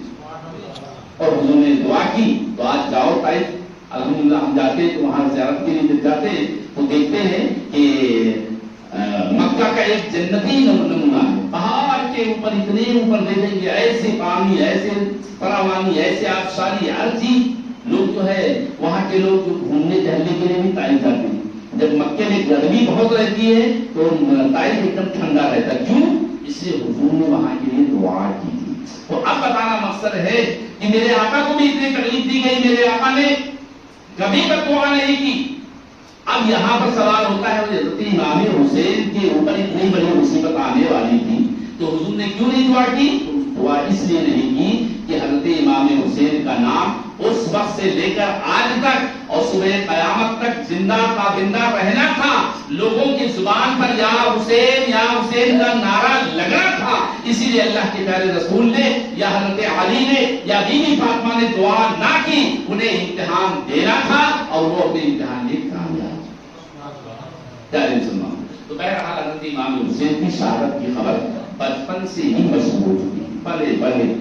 Speaker 1: اور حضور نے دعا کی۔ تو آج جاؤ طائف، الحمدللہ ہم جاتے تو وہاں زیارت کے لیے جب جاتے تو دیکھتے ہیں کہ مکہ کا ایک جنتی نمونہ ہے، پہاڑ کے اوپر اتنے اوپر دیکھیں گے ایسے پانی، ایسے فراوانی، ایسے آبشاری، ہر چیز۔ لوگ جو ہے وہاں کے لوگ جو گھومنے ٹہلنے کے لیے بھی طائف جاتے ہیں۔ جب مکے میں گرمی بہت رہتی ہے تو طائف ایک دم ٹھنڈا رہتا ہے، کیوں؟ اس لیے حضور نے وہاں کے لیے دعا کی تھی۔ تو اب بتانا مقصد ہے کہ میرے آقا کو بھی اتنی تکلیف دی گئی، میرے آقا نے کبھی بد دعا نہیں کی۔ اب یہاں پر سوال ہوتا ہے حضرت امام حسین کے اوپر اتنی بڑی مصیبت آنے والی تھی تو حضور نے کیوں نہیں دعا کی؟ دعا اس لیے نہیں کی کہ حضرت امام حسین کا نام اس وقت سے لے کر آج تک اور صبح قیامت تک زندہ پابندہ رہنا تھا، لوگوں کی زبان پر یا حسین کا نعرہ لگنا تھا۔ اسی لیے اللہ کے پیارے رسول نے یا حضرت علی نے یا بی بی فاطمہ نے دعا نہ کی، انہیں امتحان دینا تھا اور وہ اپنے امتحان میں کامیاب۔ تو بہرحال حضرت امام حسین کی شہادت کی خبر بچپن سے ہی مشہور ہوئی، بڑے بڑے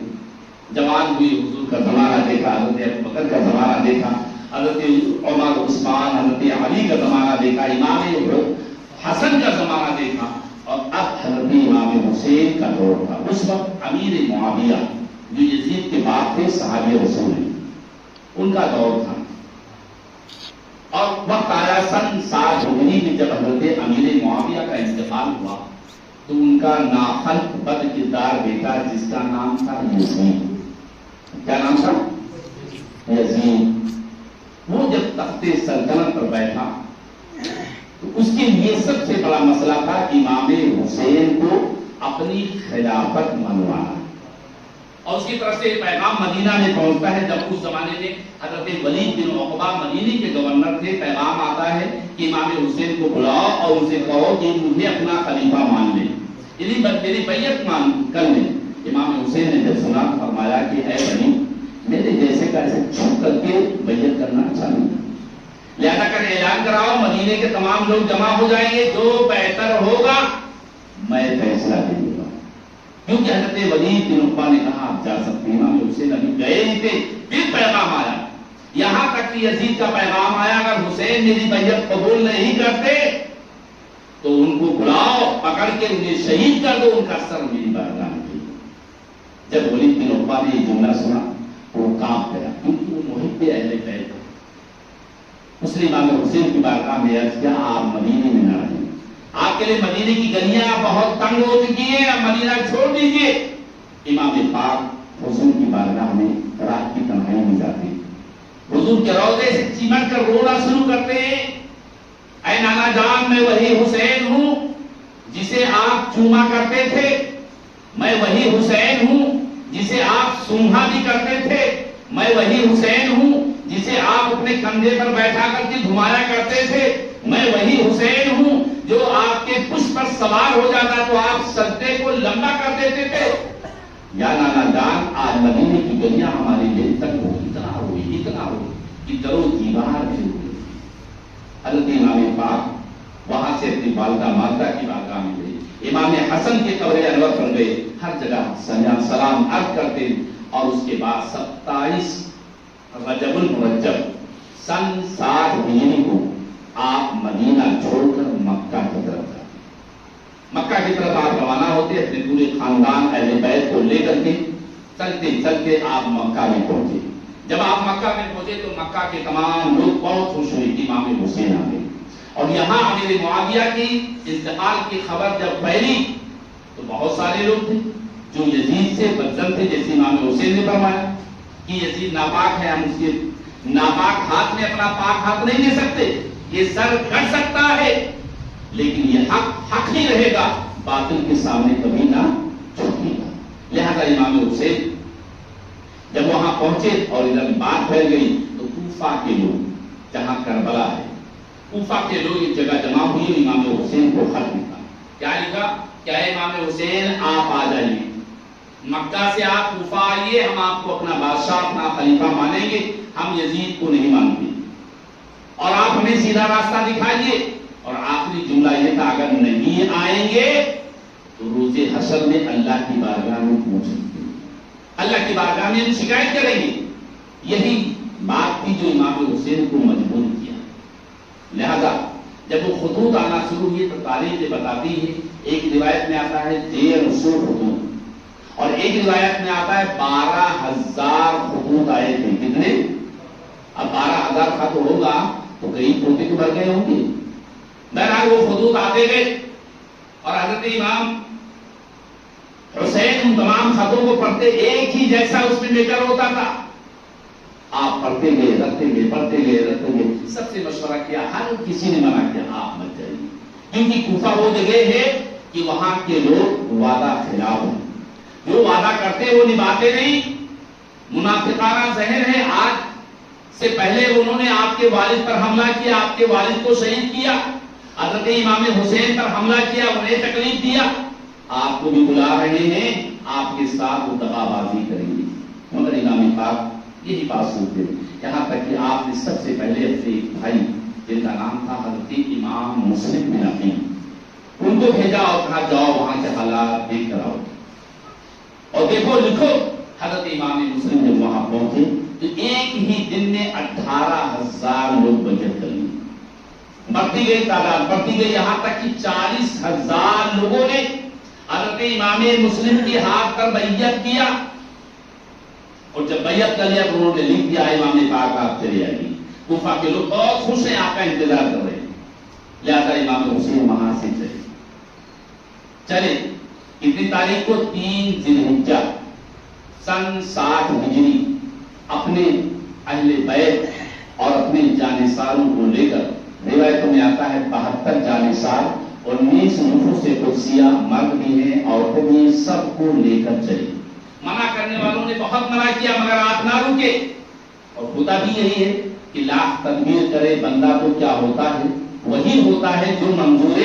Speaker 1: جوان ہوئی، حضور کا زمانہ دیکھا، حضرت ابوبکر کا زمانہ دیکھا، حضرت عمر، عثمان، حضرت علی کا زمانہ دیکھا، امام حسن کا زمانہ دیکھا، اور اب حضرت امام حسین کا دور تھا۔ اس وقت امیر معاویہ جو یزید کے باپ تھے، صحابی رسول ہیں، ان کا دور تھا، اور وقت آیا سن 7 ہجری میں جب حضرت امیر معاویہ کا انتقال ہوا تو ان کا ناخلق بد کردار بیٹا جس کا نام تھا یزید، کیا نام تھا؟ یزید، وہ جب تخت سلطنت پر بیٹھا تو اس کے لیے سب سے بڑا مسئلہ تھا امام حسین کو اپنی خلافت منوانا، اور اس کی طرف سے پیغام مدینہ میں پہنچتا ہے۔ جب اس زمانے میں حضرت ولید بن عقبہ مدینے کے گورنر تھے، پیغام آتا ہے کہ امام حسین کو بلاؤ اور ان سے کہو کہ مجھے اپنا خلیفہ مان لیں، یعنی میری بیعت مان کر لیں۔ امام حسین نے جب سنا فرمایا کہ اے بنی، میرے جیسے کا ایسے چھپ کر کے بیعت کرنا اچھا نہیں، لہذا کر اعلان کراؤ، مدینے کے تمام لوگ جمع ہو جائیں گے، جو بہتر ہوگا میں فیصلہ دے دوں گا۔ کیونکہ حضرت ولید بن عقبہ نے کہا آپ جا سکتے ہیں، امام حسین ابھی گئے نہیں تھے، پھر پیغام آیا، یہاں تک کہ یزید کا پیغام آیا اگر حسین میری بیعت قبول نہیں کرتے تو ان کو بلاؤ، پکڑ کے انہیں شہید کر دو، ان کا سر میری بارگاہ میں دے دو۔ جب ولید بن عقبہ نے یہ جملہ سنا تو وہ کانپ گیا، کیونکہ وہ محب اہل بیت تھا۔ اس نے امام حسین کی بارگاہ میں عرض کیا آپ مدینے میں نہ رہیں، آپ کے لیے مدینے کی گلیاں بہت تنگ ہو چکی ہیں، اب مدینہ چھوڑ دیجیے۔ امام پاک حضور کی بارگاہ میں رات کی تنہائی میں جاتے، حضور کے روضے سے چمٹ کر رونا شروع کرتے ہیں، اے نانا جان، میں وہی حسین ہوں جسے آپ چوما کرتے تھے، میں وہی حسین ہوں جسے آپ سونگھا بھی کرتے تھے، میں وہی حسین ہوں جسے آپ اپنے کندھے پر بیٹھا کر کے گھمایا کرتے تھے، میں وہی حسین ہوں جو آپ کے پشت پر سوار ہو جاتا تو آپ سجدے کو لمبا کر دیتے تھے۔ یا نانا جان، آج مدینے کی گلیاں ہمارے لیے تنگ ہوئی، اتنا ہوئی کہ در و دیوار بھی ہوئی۔ حضرت امام پاک وہاں سے اپنی والدہ ماجدہ کی بارگاہ میں گئے، امام حسن کے قبر انور پر گئے، ہر جگہ سلام عرض کرتے، اور اس کے بعد 27 رجب المرجب سن 7 ہجری کو آپ مدینہ چھوڑ کر مکہ کی طرف جاتے، مکہ کی طرف آپ روانہ ہوتے اپنے پورے خاندان اہل بیت کو لے کر کے، چلتے چلتے آپ مکہ میں پہنچے۔ جب آپ مکہ میں پہنچے تو مکہ کے تمام لوگ بہت خوش ہوئے کہ امام حسین آ گئے، اور یہاں امیر معاویہ کی انتقال کی خبر جب پھیلی تو بہت سارے لوگ تھے جو یزید سے بدظن تھے، جیسے امام حسین نے فرمایا کہ یزید ناپاک ہے، ہم اس کے ناپاک ہاتھ میں اپنا پاک ہاتھ نہیں دے سکتے، یہ سر کٹ سکتا ہے لیکن یہ حق حق ہی رہے گا، باطل کے سامنے کبھی نہ جھکے گا، لہذا لہذا امام حسین جب وہاں پہنچے اور ادھر بات پھیل گئی تو کوفہ کے لوگ، جہاں کربلا ہے، کوفہ کے لوگ ایک جگہ جمع ہوئے، امام حسین کو خط لکھا۔ کیا لکھا؟ کیا امام حسین آپ آ جائیے، مکہ سے آپ کوفہ آئیے، ہم آپ کو اپنا بادشاہ اپنا خلیفہ مانیں گے، ہم یزید کو نہیں مانتے، اور آپ ہمیں سیدھا راستہ دکھائیے۔ اور آخری جملہ یہ تھا اگر نہیں آئیں گے تو روز حشر میں اللہ کی بارگاہ میں پوچھیں گے، اللہ کی بارگاہ میں ہم شکایت کریں گے۔ یہی بات تھی جو امام حسین کو مجبور کیا۔ لہذا جب وہ خطوط آنا شروع ہوئے تو تاریخ بتاتی ہے، ایک روایت میں آتا ہے 150 خطوط، اور ایک روایت میں آتا ہے 12,000 خطوط آئے تھے۔ کتنے؟ اب 12,000 خط ہوگا تو کئی کوٹے تو بھر گئے ہوں گے۔ بہرحال وہ خطوط آتے گئے اور حضرت امام حسین ان تمام خطوں کو پڑھتے، ایک ہی جیسا اس میں لیٹر ہوتا تھا۔ آپ پڑھتے گئے، رکھتے گئے، پڑھتے گئے، رکھتے گئے، سب سے مشورہ کیا، ہر کسی نے منع کیا آپ مت جائیے، کیونکہ کوفہ وہ جگہ ہے کہ وہاں کے لوگ وعدہ خلاف ہیں، جو وعدہ کرتے وہ نبھاتے نہیں، منافقانہ ذہن ہے۔ آج سے پہلے انہوں نے آپ کے والد پر حملہ کیا، آپ کے والد کو شہید کیا، حضرت امام حسین پر حملہ کیا، انہیں تکلیف دیا، آپ کو بھی بلا رہے ہیں، آپ کے ساتھ وہ دغابازی کریں گے۔ مگر امام پاک یہی بات سنتے، یہاں تک کہ آپ نے سب سے پہلے اپنے ایک بھائی جن کا نام تھا حضرت امام مسلم بن عقیل، ان کو بھیجا اور کہا جاؤ وہاں کے حالات دیکھ کر آؤ اور دیکھو لکھو۔ حضرت امام مسلم جب وہاں پہنچے تو ایک ہی دن میں 18,000 لوگ بیعت کر لی، بڑھتی گئی تعداد، بڑھتی گئی، یہاں تک کہ 40,000 لوگوں نے حضرت امام مسلم کے ہاتھ پر بیعت کیا۔ اور جب بیعت کر لیا تو انہوں نے لکھ دیا امام پاک آپ چلے آئیے۔ کوفہ کے لوگ بہت خوش ہیں، آپ کا انتظار کر رہے ہیں، لہذا امام حسین وہاں سے چلے۔ کتنی تاریخ کو؟ 3 ذی الحجہ سن 60 ہجری، اپنے اہل بیت اور اپنے جانثاروں کو لے کر، روایتوں میں آتا ہے 72 جانثار، 19 نفوس قدسیہ، مرد بھی ہیں عورتیں بھی ہیں، سب کو لے کر چلے۔ منع کرنے والوں نے بہت منع کیا مگر آپ نہ رکے، اور ہوتا بھی یہی ہے کہ لاکھ تدبیر کرے بندہ تو کیا ہوتا ہے، وہی ہوتا ہے جو منظور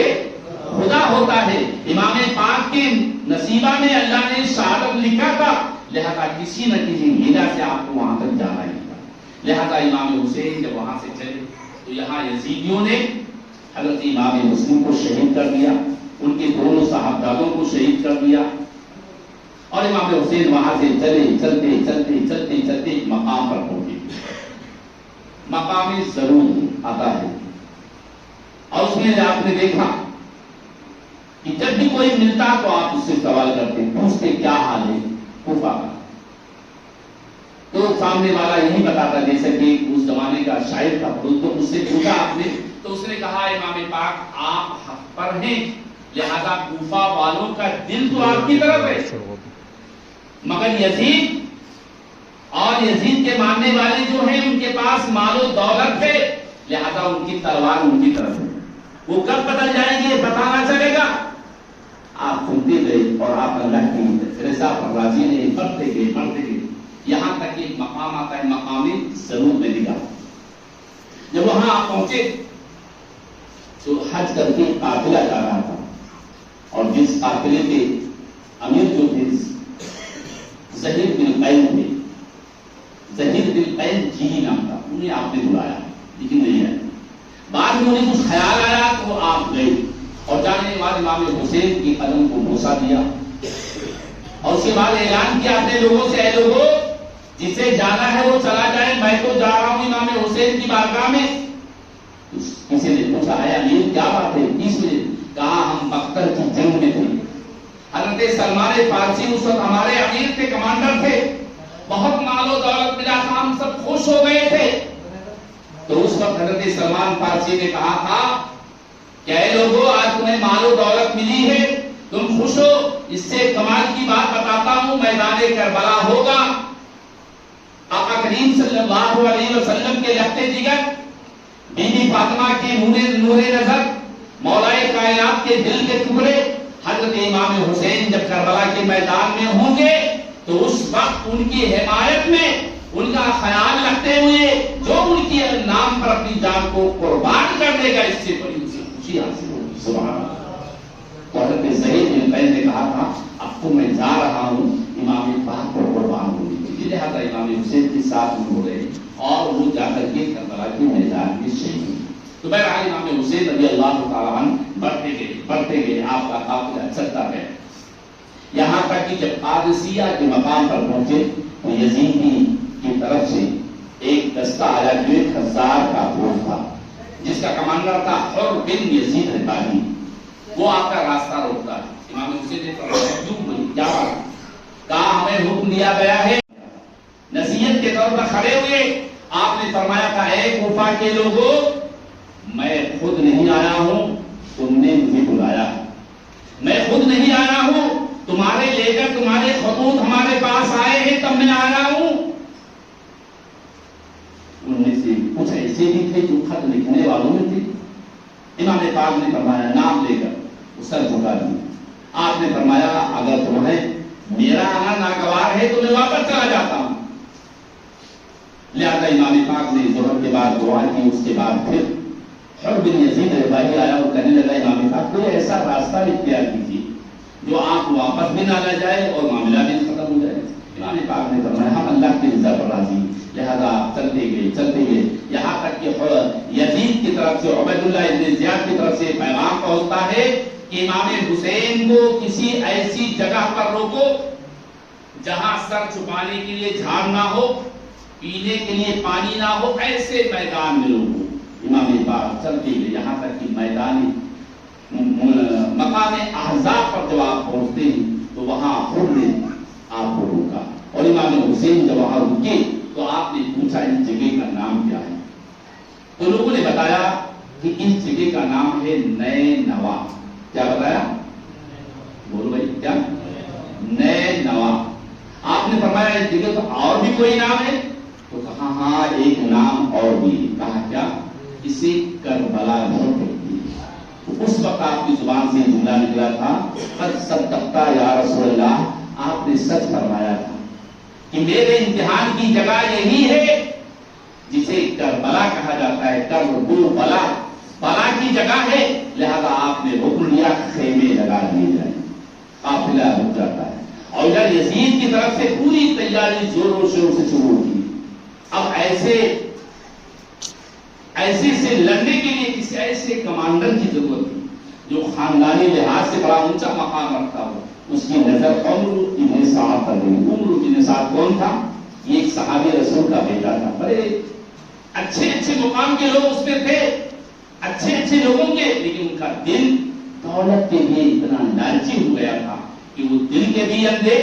Speaker 1: خدا ہوتا ہے۔ امام پاک کے نصیبہ میں اللہ نے شہادت لکھا تھا، لہذا کسی نہ کسی ہیلا سے آپ کو وہاں تک جانا ہی تھا۔ لہذا امام حسین جب وہاں سے چلے تو یہاں یزیدیوں نے حضرت امام مسلم کو شہید کر دیا، ان کے دونوں صاحبزادوں کو شہید کر دیا، اور امام حسین وہاں سے چلے، چلتے چلتے چلتے چلتے مقام پر پہنچے۔ مقام ضرور آتا ہے، اور اس میں آپ نے دیکھا کہ جب بھی کوئی ملتا تو آپ اس سے سوال کرتے، پوچھتے کیا حال ہے کوفہ کا، تو سامنے والا یہی بتاتا، جیسے کہ اس زمانے کا شاعر تھا، تو اس سے پوچھا آپ نے تو اس نے کہا امام پاک آپ حق پر ہیں، لہذا کوفہ والوں کا دل تو آپ کی طرف ہے، مگر یزید اور یزید کے ماننے والے جو ہیں ان کے پاس مال و دولت ہے، لہذا ان کی تلوار ان کی طرف ہے، وہ کب بدل جائیں گے پتہ نہ چلے گا۔ آپ سنتے گئے اور آپ اللہ کی رضا پر راضی نہیں، پڑھتے گئے، یہاں تک ایک مقام آتا ہے، مقام ضرور میں لکھا۔ جب وہاں آپ پہنچے تو حج کر کے قافلہ جا رہا تھا، اور جس قافلے کے امیر جو تھے ظہیر بن قیس تھے، ظہیر بن قیس جی نام تھا، انہیں آپ نے بلایا لیکن نہیں آئے۔ بعد میں انہیں کچھ خیال آیا تو وہ آپ گئے، اور جانے کے بعد امام حسین کی قدم کو بوسہ دیا، اور اس کے بعد اعلان کیا اپنے لوگوں سے، اے لوگوں جسے جانا ہے وہ چلا جائے، میں تو جا رہا ہوں امام حسین کی بارگاہ میں۔ کسی نے پوچھا ہے امیر کیا بات ہے، کس میں؟ کہا ہم بختر کی جنگ میں تھے، حضرت سلمان فارسی اس وقت ہمارے امیر تھے، کمانڈر تھے، بہت مال و دولت ملا تھا، ہم سب خوش ہو گئے تھے۔ تو اس وقت حضرت سلمان فارسی نے کہا تھا کہ اے لوگوں آج تمہیں مال و دولت ملی ہے، تم خوش ہو، اس سے کمال کی بات بتاتا ہوں، میدان کربلا ہوگا، آقا کریم صلی اللہ علیہ وسلم کے لہتے جگر، بی بی فاطمہ کے نور نظر، مولا کائنات کے دل کے ٹکڑے حضرت امام حسین جب کربلا کے میدان میں ہوں گے تو اس وقت ان کی حمایت میں ان کا خیال رکھتے ہوئے جو ان کے نام پر اپنی جان کو قربان کر دے گا اس سے بڑی اسے خوشی حاصل ہوگی. سبحان اللہ. تو حضرت زید بن قیس نے کہا تھا اب تو میں جا رہا ہوں امام پاک کو قربان ہونے کے لیے. لہٰذا امام حسین کے ساتھ ہو گئے اور وہ جا کر کے کربلا کے میدان میں شہید ہوئے. تو بہرحال امام حسین رضی اللہ تعالیٰ عنہ بڑھتے گئے آپ کا قافلہ چلتا گیا یہاں تک کہ جب قادسیہ کے مقام پر پہنچے تو یزیدی کی طرف سے ایک دستہ آیا جو 1000 کا فوج تھا جس کا کمانڈر تھا حر بن یزید رباعی. وہ آپ کا راستہ روکتا ہے. امام حسین نے فرمایا کیوں بھائی کیا بات؟ کہا ہمیں حکم دیا گیا ہے. نصیحت کے طور پر کھڑے ہوئے آپ نے فرمایا تھا اے کوفہ کے لوگوں میں خود نہیں آیا ہوں تم نے مجھے بلایا ہے. میں خود نہیں آیا ہوں تمہارے لے کر تمہارے خطوط ہمارے پاس آئے ہیں تب میں آیا ہوں. ان میں سے کچھ ایسے بھی تھے جو خط لکھنے والوں میں تھے. امام پاک نے فرمایا نام لے کر وہ سر جھکا دیا. آپ نے فرمایا اگر تمہیں میرا آنا ناگوار ہے تو میں واپس چلا جاتا ہوں. لہذا امام پاک نے ظہر کے بعد دعا کی. اس کے بعد پھر حر بن یزید رباعی آیا اور کہنے لگا امام پاک کوئی ایسا راستہ اختیار کیجیے جو آپ واپس بھی نہ لے جائے اور معاملہ بھی ختم ہو جائے. امام پاک نے فرمایا ہم اللہ کی رضا پر راضی. لہذا چلتے گئے یہاں تک کہ یزید کی طرف سے عبید اللہ ابن زیاد کی طرف سے پیغام پہنچتا ہے کہ امام حسین کو کسی ایسی جگہ پر روکو جہاں سر چھپانے کے لیے جھاڑ نہ ہو پینے کے لیے پانی نہ ہو ایسے میدان میں روکو. امام پاک چلتے گئے یہاں تک کہ میدان مقام احزاب پر جب آپ پہنچتے ہیں تو وہاں خود نے آپ کو روکا اور امام حسین جب وہاں رکے تو آپ نے پوچھا اس جگہ کا نام کیا ہے. تو لوگوں نے بتایا کہ اس جگہ کا نام ہے نئے نوا. کیا بتایا؟ بولو بھائی کیا؟ نئے نوا. آپ نے فرمایا اس جگہ کا اور بھی کوئی نام ہے؟ تو کہا ہاں ایک نام اور بھی. کہا کیا؟ اسے کربلا گھر کہتے ہیں. اس وقت آپ کی زبان سے جملہ نکلا تھا قد صدقتا یا رسول اللہ. آپ نے سچ فرمایا تھا کہ میرے امتحان کی جگہ یہی ہے جسے کربلا کہا جاتا ہے. کربلا بلا کی جگہ ہے. لہذا آپ نے حکم دیا خیمے لگا دیے جائیں. قافلہ رک جاتا ہے اور ادھر یزید کی طرف سے پوری تیاری زور و شور سے شروع ہوتی. اب ایسے سے لڑنے کے لیے کسی ایسے کمانڈر کی ضرورت تھی جو خاندانی لحاظ سے بڑا اونچا مقام رکھتا ہو. اس کی نظر عمرو ابن سعد پر گئی. عمرو ابن سعد کون تھا؟ یہ ایک صحابی رسول کا بیٹا تھا. بڑے اچھے مقام کے لوگ اس میں تھے اچھے لوگوں کے. لیکن ان کا دل دولت کے لیے اتنا لالچی ہو گیا تھا کہ وہ دل کے بھی اندھے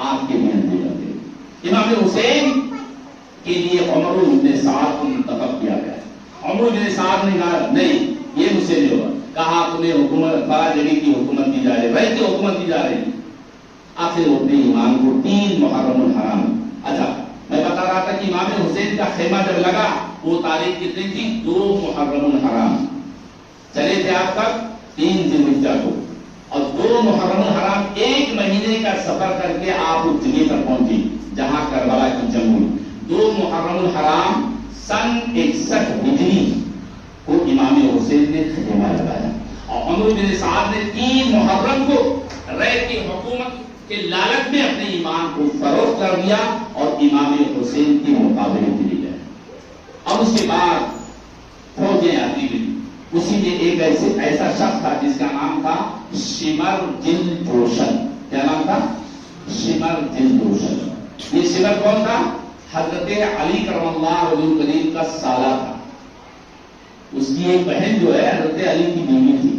Speaker 1: آنکھ کے بھی اندھے کر گئے. امام حسین کے لیے عمرو ابن سعد کو منتخب کیا گیا. عمرو ابن سعد نے کہا نہیں یہ مجھ سے نہیں ہوگا. کہا تمہیں حکومت بڑا جگہ کی حکومت دی جا رہی ہے کی حکومت دی جا رہی ہے. آخر اپنے ایمان کو 3 محرم الحرام. اچھا میں بتا رہا تھا کہ امام حسین کا خیمہ جب لگا وہ تاریخ کتنی تھی؟ 2 محرم الحرام. چلے تھے آپ تک 3 ذوالحجہ کو اور 2 محرم الحرام 1 مہینے کا سفر کر کے آپ اس جگہ پر پہنچے جہاں کربلا کی جنگ ہوئی. 2 محرم الحرام سن 61 ہجری کو امام حسین نے خیمہ لگایا اور عمرو بن سعد نے 3 محرم کو رہ کی حکومت کے لالچ میں اپنے ایمان کو فروخت کر دیا اور امام حسین کے مقابلے کے لیے گئے. اور اس کے بعد فوجیں آتی گئی. اسی میں ایک ایسا شخص تھا جس کا نام تھا شمر دل جوشن. کیا نام تھا؟ شمر دل جوشن. یہ شمر کون تھا؟ حضرت علی کرم اللہ وجہ کریم کا سالہ تھا. اس کی ایک بہن جو ہے حضرت علی کی بیوی تھی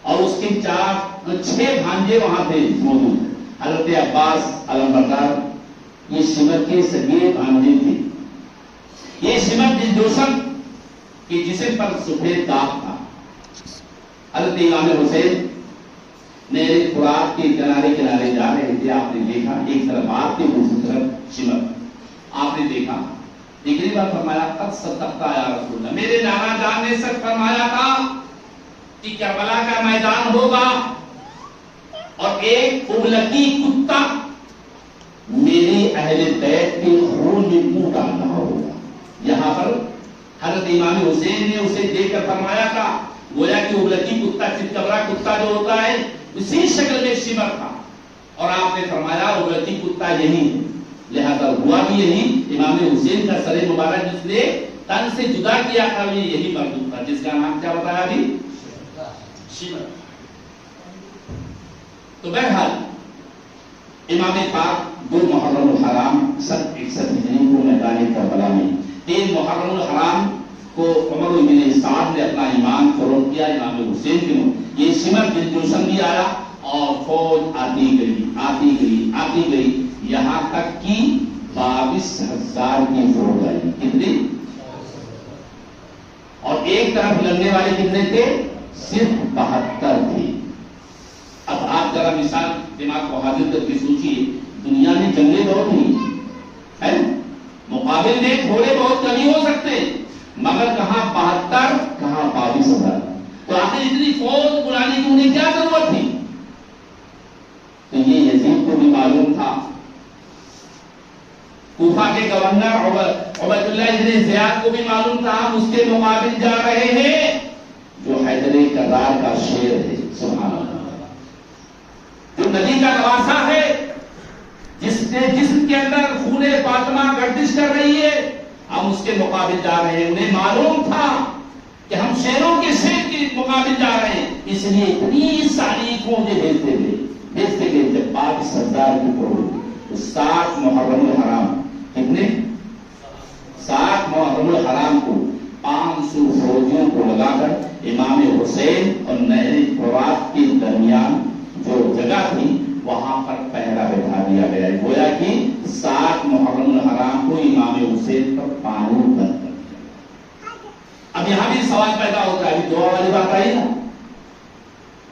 Speaker 1: اور اس کے 6 بھانجے وہاں تھے موجود. حضرت عباس علمبردار یہ شمر کے سگے بھانجے تھے. یہ شمر دل جوشن کہ جسم پر سفید داغ تھا. حضرت امام حسین نے فرات کے کنارے جا رہے تھے. آپ نے دیکھا ایک طرف آپ کے دوسری طرف شمر. آپ نے دیکھا تیسری بار فرمایا قد صدقتا یا رسول اللہ. میرے نانا جان نے سچ فرمایا تھا کہ کربلا کا میدان ہوگا اور ایک اغلقی کتا میری اہل بیت کے خون میں منہ ڈالنا ہوگا. یہاں پر حضرت امام حسین نے اسے دیکھ کر فرمایا تھا گویا کہ ابلتی کتا چتکبرا کتا جو ہوتا ہے اسی شکل میں سمر تھا اور آپ نے فرمایا ابلتی کتا یہی ہے. لہذا ہوا بھی یہی. امام حسین کا سر مبارک جس نے تن سے جدا کیا تھا وہ یہی مردود تھا جس کا نام کیا بتایا ابھی سمر. تو بہرحال امام پاک 2 محرم الحرام سن 61 ہجری کو میدان کربلا میں 3 محرم الحرام کو عمر بن سعد نے اپنا ایمان فروغ کیا امام حسین کے منہ. یہ سمر دل جوشن بھی آیا اور فوج آتی گئی یہاں تک کہ 22,000 کی فوج آئی. کتنی؟ اور ایک طرف لڑنے والے کتنے تھے؟ صرف 72 تھے. اب آپ ذرا مثال دماغ کو حاضر کر کے سوچیے دنیا میں جنگیں بہت ہوئی ہیں مقابل میں تھوڑے بہت کمی ہو سکتے مگر کہاں 72 کہاں 22,000. تو آخر اتنی فوج بلانے کی انہیں کیا ضرورت تھی؟ تو یہ یزید کو بھی معلوم تھا. کوفہ کے گورنر عبید اللہ ابن زیاد کو بھی معلوم تھا ہم اس کے مقابل جا رہے ہیں جو حیدر کرار کا شیر ہے. سبحان اللہ. جو نبی کا نواسا ہے جسم کے اندر خون فاطمہ گردش کر رہی ہے ہم اس کے مقابل جا رہے ہیں. انہیں معلوم تھا کہ ہم شیروں کے شیر کے مقابل جا رہے ہیں اس لیے اتنی ساری فوجیں بھیجتے گئے. جب 22,000 کی فوج 7 محرم الحرام کتنے 7 محرم الحرام کو 500 فوجیوں کو لگا کر امام حسین اور نہر فرات کے درمیان جو جگہ تھی وہاں پر پہرا بٹھا دیا گیا ہے. گویا کہ 7 محرم الحرام کو امام حسین پر پانی بند کر دیا. اب یہاں بھی سوال پیدا ہوتا ہے دعا والی بات آئی نا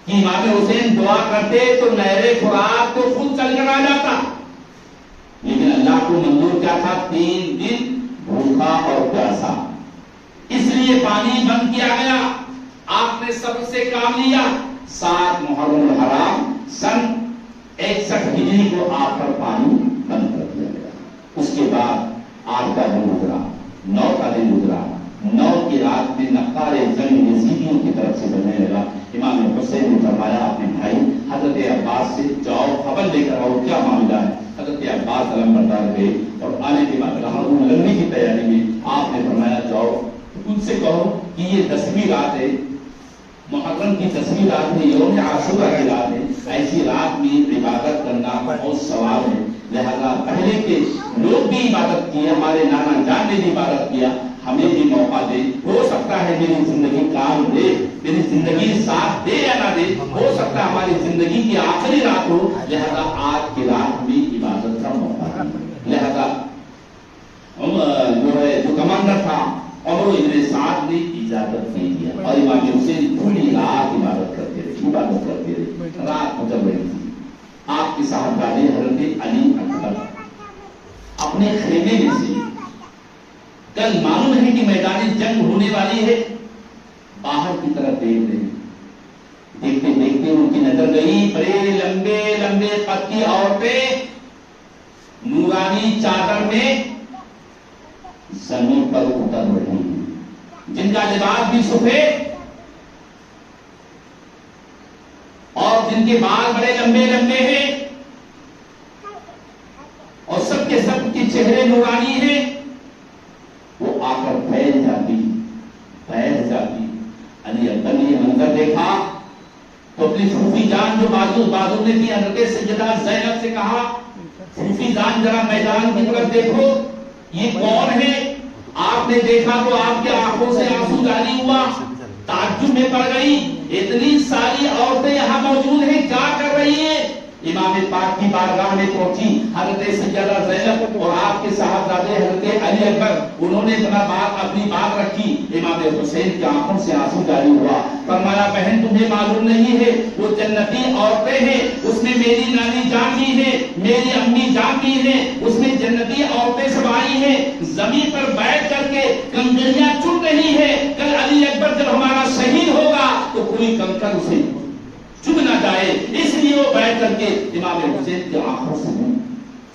Speaker 1: کہ امام حسین دعا کرتے تو نہر فرات تو خود چل کر آ جاتا لیکن اللہ کو منظور کیا تھا 3 دن بھوکا اور پیاسا اس لیے پانی بند کیا گیا. آپ نے صبر سے کام لیا. 7 محرم الحرام سن 61 ہجری کو آپ پر پانی بند کر دیا گیا. اس کے بعد 8 کا دن گزرا 9 کا دن گزرا 9 کی رات میں نقار جنگ یزیدیوں کی طرف سے بننے لگا. امام حسین نے فرمایا اپنے بھائی حضرت عباس سے جاؤ خبر لے کر آؤ کیا معاملہ ہے. حضرت عباس علم بردار گئے اور آنے کے بعد لڑنے کی تیاری میں آپ نے فرمایا جاؤ ان سے کہو کہ یہ 10ویں رات ہے محرم کی 10ویں رات ہے یوم عاشورہ کی رات ہے. ایسی رات میں عبادت کرنا بہت ثواب ہے. لہذا پہلے کے لوگ بھی عبادت کیے ہمارے نانا جان نے بھی عبادت کیا ہمیں بھی موقع دے. ہو سکتا ہے میری زندگی کام دے میری زندگی ساتھ دے یا نہ دے ہو سکتا ہے ہماری زندگی کی آخری رات ہو. لہذا آج کی رات بھی عبادت کا موقع ہے. لہذا جو کمانڈر تھا عمر ابن سعد نے اجازت نہیں دیا اور امام حسین پوری رات عبادت کرتے رہے رات گزر رہی تھی. آپ کے صاحبزادے حضرت علی اکبر اپنے خیمے میں سے کل معلوم ہے کہ میدان جنگ ہونے والی ہے باہر کی طرف دیکھ رہے ہیں. دیکھتے دیکھتے ان کی نظر گئی بڑے لمبے لمبے قد کی عورتیں نورانی چادر میں زمین پر اتر رہی ہیں جن کا لباس بھی سفید اور جن کے بال بڑے لمبے لمبے ہیں اور سب کے چہرے نورانی ہیں. وہ آ کر پھیل جاتی. علی اکبر نے یہ منظر دیکھا تو اپنی پھوپھی جان جو بازو میں تھی حضرت سیدہ زینب سے کہا پھوپھی جان ذرا میدان کی طرف دیکھو یہ کون ہے. آپ نے دیکھا تو آپ کے آنکھوں سے آنسو جاری ہوا. تعجب میں پڑ گئی اتنی ساری عورتیں یہاں موجود ہیں کیا کر رہی ہیں. امام پاک کی بارگاہ میں پہنچی حضرت سیدہ زینب اور آپ کے صاحبزادے حضرت علی اکبر انہوں نے اپنی بات رکھی. امام حسین کی آنکھوں سے آنسو جاری ہوا. فرمایا بہن تمہیں معلوم نہیں ہے وہ جنتی عورتیں ہیں اس میں میری نانی جان بھی ہے میری امی جان بھی ہے اس میں جنتی عورتیں سب آئی ہیں زمین پر بیٹھ کر کے کنکریاں چن رہی ہے. کل علی اکبر جب ہمارا شہید ہوگا تو کوئی کنکر اسے چب نہ جائے اس لیے وہ بیٹھ کر کے امام حسین کی آنکھوں سے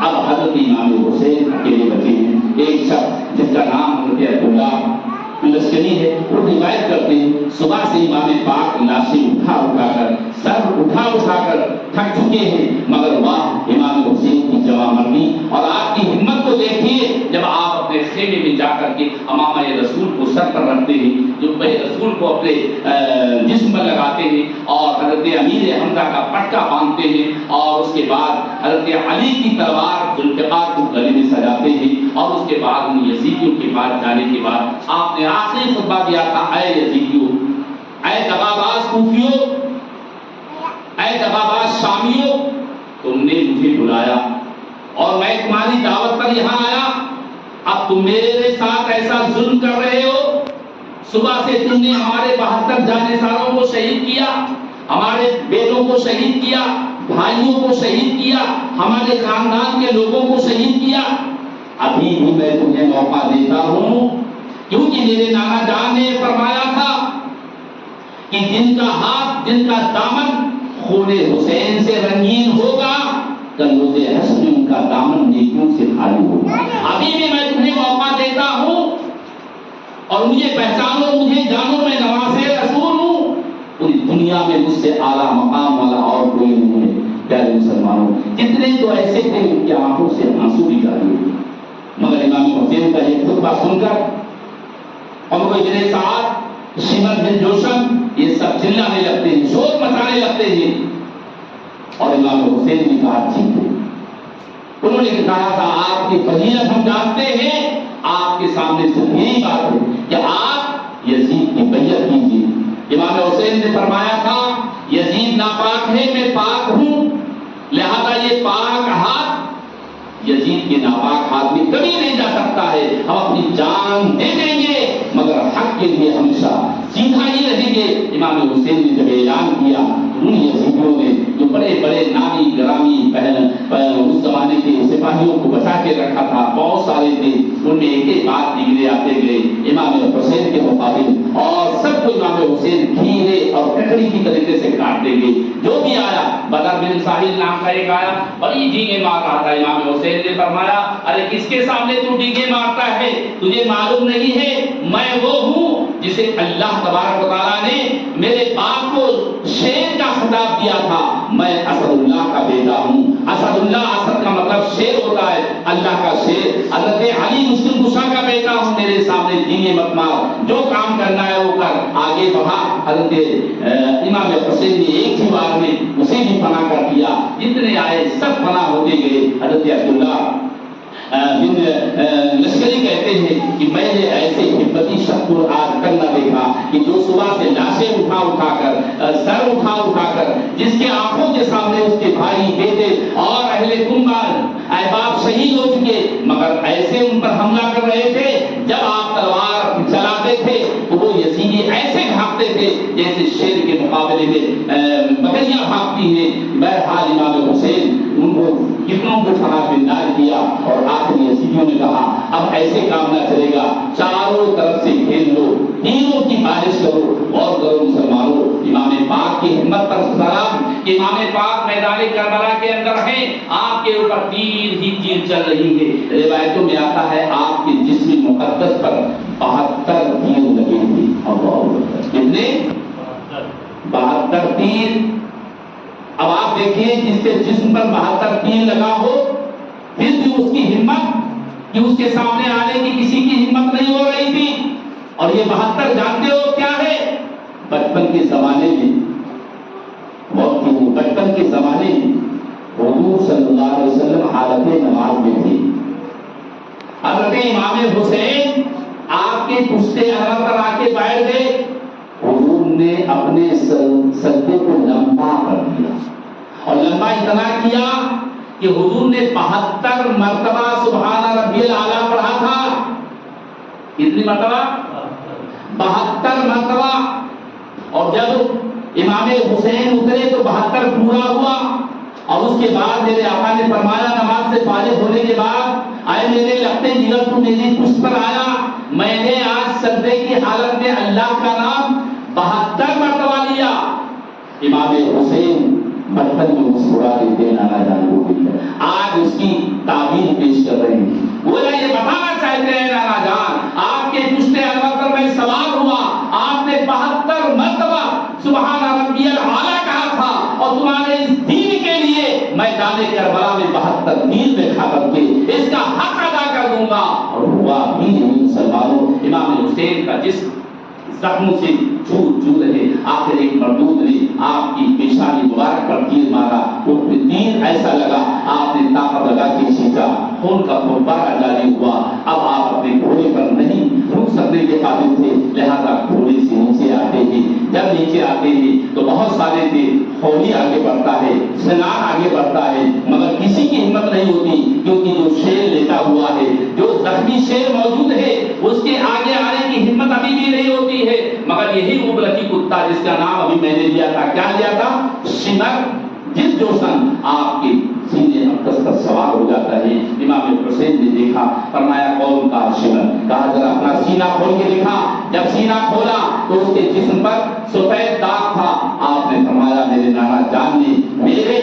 Speaker 1: اب حضرت امام حسین اکیلے بچے ہیں. ایک شخص جس کا نام حضرت عبداللہ لشکری ہے وہ روایت کرتے ہیں صبح سے امام پاک لاشیں اٹھا کر سر اٹھا کر تھک چکے ہیں، مگر واہ امام حسین کی جواں مردی اور آپ کی ہمت کو دیکھیے. جب آپ اپنے خیمے میں جا کر کے امامہ رسول کو سر پر رکھتے ہیں، جبہ رسول کو اپنے جسم پر لگاتے ہیں اور حضرت امیر حمزہ کا پٹکا باندھتے ہیں اور اس کے بعد حضرت علی کی تلوار ذوالفقار کو گلے میں سجاتے ہیں اور اس کے بعد ان یزیدیوں کے پاس جانے کے بعد آپ نے آخری خطبہ دیا تھا، اے یزیدیوں، اے دغاباز کوفیوں، اے دغاباز شامیوں، تم نے مجھے بلایا اور میں تمہاری دعوت پر یہاں آیا. اب تم میرے ساتھ ایسا ظلم کر رہے ہو. صبح سے تم نے ہمارے 72 جانے ساروں کو شہید کیا، ہمارے بیٹوں کو شہید کیا، بھائیوں کو شہید کیا، ہمارے خاندان کے لوگوں کو شہید کیا. ابھی بھی میں تمہیں موقع دیتا ہوں، کیونکہ میرے نانا جان نے فرمایا تھا کہ جن کا ہاتھ، جن کا دامن خون حسین سے رنگین ہوگا، کل روز حشر میں ان کا دامن نیکیوں سے خالی ہوگا. ابھی بھی میں تمہیں موقع دیتا ہوں اور مجھے پہچانو، مجھے جانو، میں نواز رسول ہوں. پوری دنیا میں مجھ سے اعلیٰ مقام والا اور کوئی نہیں ہے. پیارے مسلمانوں، کتنے تو ایسے تھے ان کی آنکھوں سے آنسو بھی جاری ہوئے، مگر امام حسین کا یہ خطبہ سن کر اور وہ ابن سعد، شمر بن جوشن، یہ سب چلانے لگتے ہیں، شور مچانے لگتے ہیں. اور امام حسین نے کہا ٹھیک ہے. انہوں نے کہا تھا آپ کی فضیلت ہم جانتے ہیں، آپ کے سامنے صرف یہی بات ہے کہ آپ یزید کی بیعت کیجیے. امام حسین نے فرمایا تھا یزید ناپاک ہے، میں پاک ہوں، لہذا یہ پاک ہاتھ یزید کے ناپاک ہاتھ میں کبھی نہیں جا سکتا ہے. ہم اپنی جان دے دیں گے مگر حق کے لیے ہمیشہ سیدھا ہی رہیں گے. امام حسین نے جب اعلان کیا، ان یزیدیوں نے جو بڑے بڑے نامی گرامی اس زمانے کے سپاہیوں کو بچا کے رکھا تھا، بہت سارے تھے، ان میں ایک ایک بات نگلے آتے گئے امام حسین کے مقابل، اور سب کو امام حسین گھیرے اور ککڑی کی طریقے سے کاٹتے گئے. جو بھی آیا، بدر بن ساحل نام کا ایک آیا، بڑی ڈینگیں مار رہا تھا. امام حسین نے فرمایا ارے کس کے سامنے تو ڈینگیں مارتا ہے؟ تجھے معلوم نہیں ہے میں وہ ہوں جسے اللہ تبارک و تعالیٰ نے میرے باپ کو شیر کا خطاب دیا تھا. میں اسد اللہ کا بیٹا ہوں. اسد اللہ، اسد کا مطلب شیر ہوتا ہے، اللہ کا شیر. حضرت علی مشکل کشا کا بیٹا ہوں، میرے سامنے ڈینگیں مت مار، جو کام کرنا ہے وہ کر، آگے بڑھا. حضرت امام حسین نے ایک ہی بار میں اسے بھی فنا کر دیا. جتنے آئے سب فنا ہوتے گئے. حضرت عبداللہ بن لشکری کہتے ہیں کہ میں نے ایسے ہمتی شخص کو آج تک نہ دیکھا کہ جو صبح سے لاشیں اٹھا کر، سر اٹھا کر، جس کے آنکھوں کے سامنے اس کے بھائی، بیٹے اور اہل کنبہ احباب شہید ہو چکے، مگر ایسے ان پر حملہ کر رہے تھے. جب آپ تلوار چلاتے تھے تو وہ یزیدی ایسے بھاگتے تھے جیسے شیر کے مقابلے میں بکریاں بھاگتی ہیں. بہرحال امام حسین ان کو کتنوں کو فنا بندار کیا اور آخر یزیدیوں نے کہا اب ایسے کام نہ چلے گا، چاروں طرف سے گھیر لو، تیروں کی بارش کرو. اور کرو مسلمانوں، امام پاک کی ہمت پر سلام کہ امام پاک میدان کربلا کے اندر ہیں، آپ کے اوپر تیر ہی تیر چل رہی ہے. روایتوں میں آتا ہے آپ کے جسم مقدس پر 72 تیر لگے تھے. کتنے؟ 72 تیر. اب آپ دیکھیے جس کے جسم پر 72 تیر لگا ہو، پھر بھی اس کی ہمت کہ اس کے سامنے آنے کی کسی کی ہمت نہیں ہو رہی تھی. اور یہ 72 جانتے ہو کیا ہے؟ بچپن کے زمانے میں، بچپن کے زمانے میں حضور صلی اللہ علیہ وسلم حالت نماز میں تھے. حضرت امام حسین آپ کے پشتے انور پر آ کے بیٹھ گئے. حضور نے اپنے سجدے کو لمبا کر دیا اور لمبا اتنا کیا کہ حضور نے 72 مرتبہ سبحان ربی الاعلیٰ پڑھا تھا. کتنی مرتبہ؟ 72 مرتبہ. اور جب امام حسین اترے تو 72 پورا ہوا. اور اس کے بعد میرے آقا نے فرمایا نماز سے فارغ ہونے کے بعد آئے میرے لگتے جگر تو میری پشت پر آیا، میں نے آج سجدے کی حالت میں اللہ کا نام 72 مرتبہ لیا. امام حسین بچپن میں مسکرا دیتے ہیں نانا جان کو بھی، آج اس کی تعبیر پیش کر رہے ہیں. بولا یہ بتانا چاہتے ہیں نانا جان، آپ کے پشتے انور پر میں سوار ہوا، آپ نے 72 مرتبہ سبحان ربی الاعلیٰ کہا تھا، اور تمہارے اس دین کے لیے میدان کربلا میں 72 تیر دیکھا کر کے اس کا حق ادا کر دوں گا. اور ہوا بھی مسلمانوں، امام حسین کا جسم زخموں سے چور رہے. آخر ایک مردود نے آپ کی پیشانی مبارک پر تیر مارا، وہ تیر ایسا لگا آپ نے طاقت لگا کے کھینچا، خون کا فوارہ جاری ہوا. اب آپ اپنے گھوڑے پر نہیں رک سکنے کے قابل تھے، لہذا گھوڑے سے نیچے آتے ہیں. جب نیچے آتے ہیں تو بہت سارے تھے، ہولی آگے بڑھتا ہے، سنان آگے بڑھتا ہے، مگر کسی کی ہمت نہیں ہوتی، کیونکہ جو شیر لیٹا ہوا ہے، جو زخمی شیر موجود ہے، اس کے آگے آنے کی ہمت ابھی بھی نہیں ہوتی ہے. مگر یہی مبلکی کتا جس کا نام ابھی میں نے لیا تھا، کیا لیا تھا؟ شمر، جس جوشن آپ کے سینے اقدس پر سوار ہو جاتا ہے. امام حسین نے دیکھا، فرمایا کون کا شمر؟ کہا ذرا اپنا سینہ کھول کے دیکھا. جب سینہ کھولا تو اس کے جسم پر سفید داغ تھا. آپ نے فرمایا میرے نانا جان نے میرے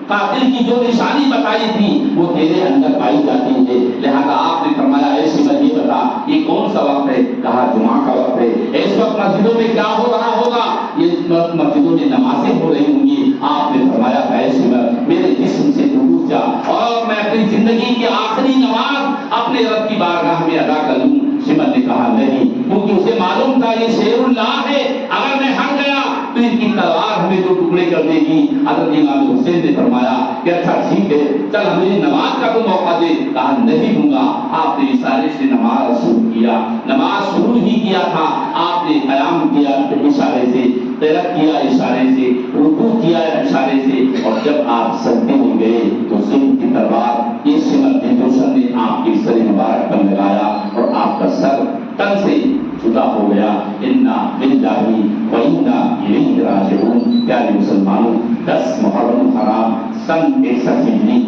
Speaker 1: قاتل کی جو نشانی بتائی تھی وہ تیرے اندر پائی جاتی ہے. لہذا آپ نے فرمایا اے شمر یہ بتا یہ کون سا وقت ہے؟ کہا جمعہ کا وقت ہے. اس وقت مسجدوں میں کیا ہو رہا ہوگا؟ اس وقت مسجدوں میں نمازیں ہو رہی ہوں گی. آپ نے فرمایا اے شمر میرے جسم سے ٹوٹ جا اور میں اپنی زندگی کی آخری نماز اپنے رب کی بارگاہ میں ادا کر لوں. شمر نے کہا نہیں، کیونکہ اسے معلوم تھا یہ شیر اللہ ہے، اگر میں ہٹ گیا تو ان کی تلوار ہمیں دو ٹکڑے کر دے گی. حضرت امام حسین نے فرمایا کہ اچھا ٹھیک ہے چل ہمیں نماز کا تو موقع دے. کہا نہیں دوں گا. آپ نے اشارے سے نماز شروع کیا. نماز شروع ہی کیا تھا، آپ نے قیام کیا اشارے سے، قرات کیا اشارے سے، رکوع کیا اشارے سے، اور جب آپ سجدے میں گئے تو سن کی تلوار اس شمر کے جوشن نے آپ کے سر مبارک پر لگایا اور آپ کا سر تن سے جدا ہو گیا. انا للہ و انا الیہ راجعون. پیارے مسلمانوں، 10 محرم حرام سن 61 ہجری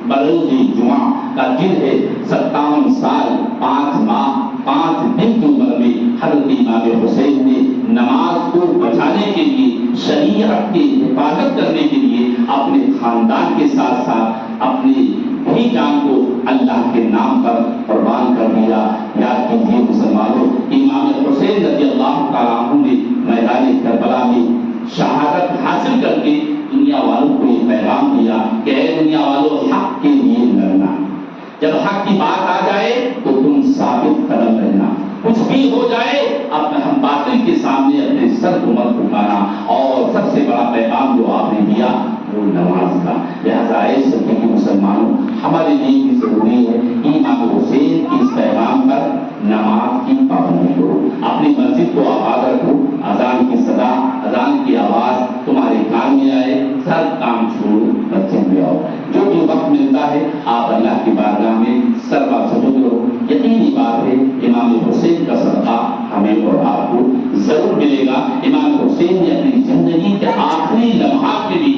Speaker 1: بروز جمعہ کا دن ہے. 57 سال 5 ماہ 5 دن کی عمر میں حضرت امام حسین نے نماز کو بچانے کے لیے، شریعت کی حفاظت کرنے کے لیے اپنے خاندان کے ساتھ ساتھ اپنی بھی جان کو اللہ کے نام پر قربان کر دیا. یاد کیجیے مسلمانوں، امام حسین رضی اللہ تعالیٰ عنہ نے میدان کربلا میں شہادت حاصل کر کے دنیا والوں کو یہ پیغام دیا کہ اے دنیا والوں، حق کے لیے لڑنا. جب حق کی بات آ جائے تو تم ثابت قدم رہنا، کچھ بھی ہو جائے اب ہم باطل کے سامنے اپنے سر کو مت جھکانا. اور سب سے بڑا پیغام جو آپ نے دیا وہ نماز کا. لہذا ایسے کہ مسلمانوں ہمارے لیے بھی ضروری ہے امام حسین کی اس پیغام پر نماز کی پابندی کرو، اپنی مسجد کو آباد رکھو. اذان کی صدا، اذان کی آواز تمہارے کان میں آئے، سب کام چھوڑو مسجد میں آؤ. جو بھی وقت ملتا ہے آپ اللہ کی بارگاہ میں سروا سجود کرو. یقینی بات ہے امام حسین کا صدقہ ہمیں اور آپ کو ضرور ملے گا. امام حسین نے اپنی زندگی کے آخری لمحات میں بھی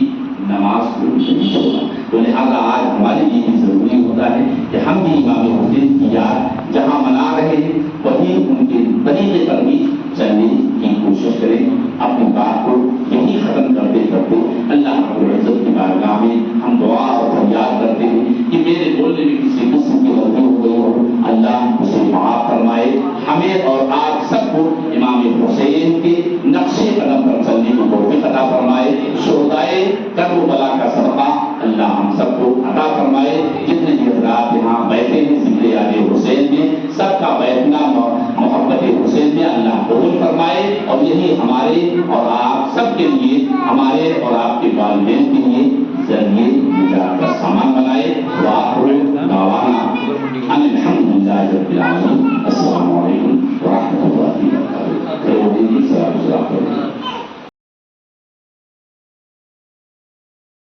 Speaker 1: نماز کو نہیں چھوڑا. تو لہٰذا آج ہمارے لیے بھی ضروری ہوتا ہے کہ ہم بھی امام حسین کی یاد جہاں منا رہے ہیں وہیں ان کے طریقے پر بھی چلنے کی کوشش کریں. اپنی بات کو یہی ختم کرتے کرتے اللہ رب العزت کی بارگاہ میں ہم دعا اور فریاد کرتے ہیں کہ میرے بولنے میں کسی قسم کی غلطی ہو گئی ہو، اللہ اسے معاف فرمائے. ہمیں اور آپ سب کو امام حسین کے نقش قدم پر چلنے کی توفیق عطا فرمائے. شہدائے کربلا کا صدقہ اللہ ہم سب کو عطا فرمائے. جتنے بھی حضرات یہاں بیٹھے ہیں ذکر یاد حسین میں، سب کا بیٹھنا محبت حسین میں اللہ قبول فرمائے. اور یہی ہمارے اور آپ سب کے لیے، ہمارے اور آپ کے والدین کے لیے ذریعے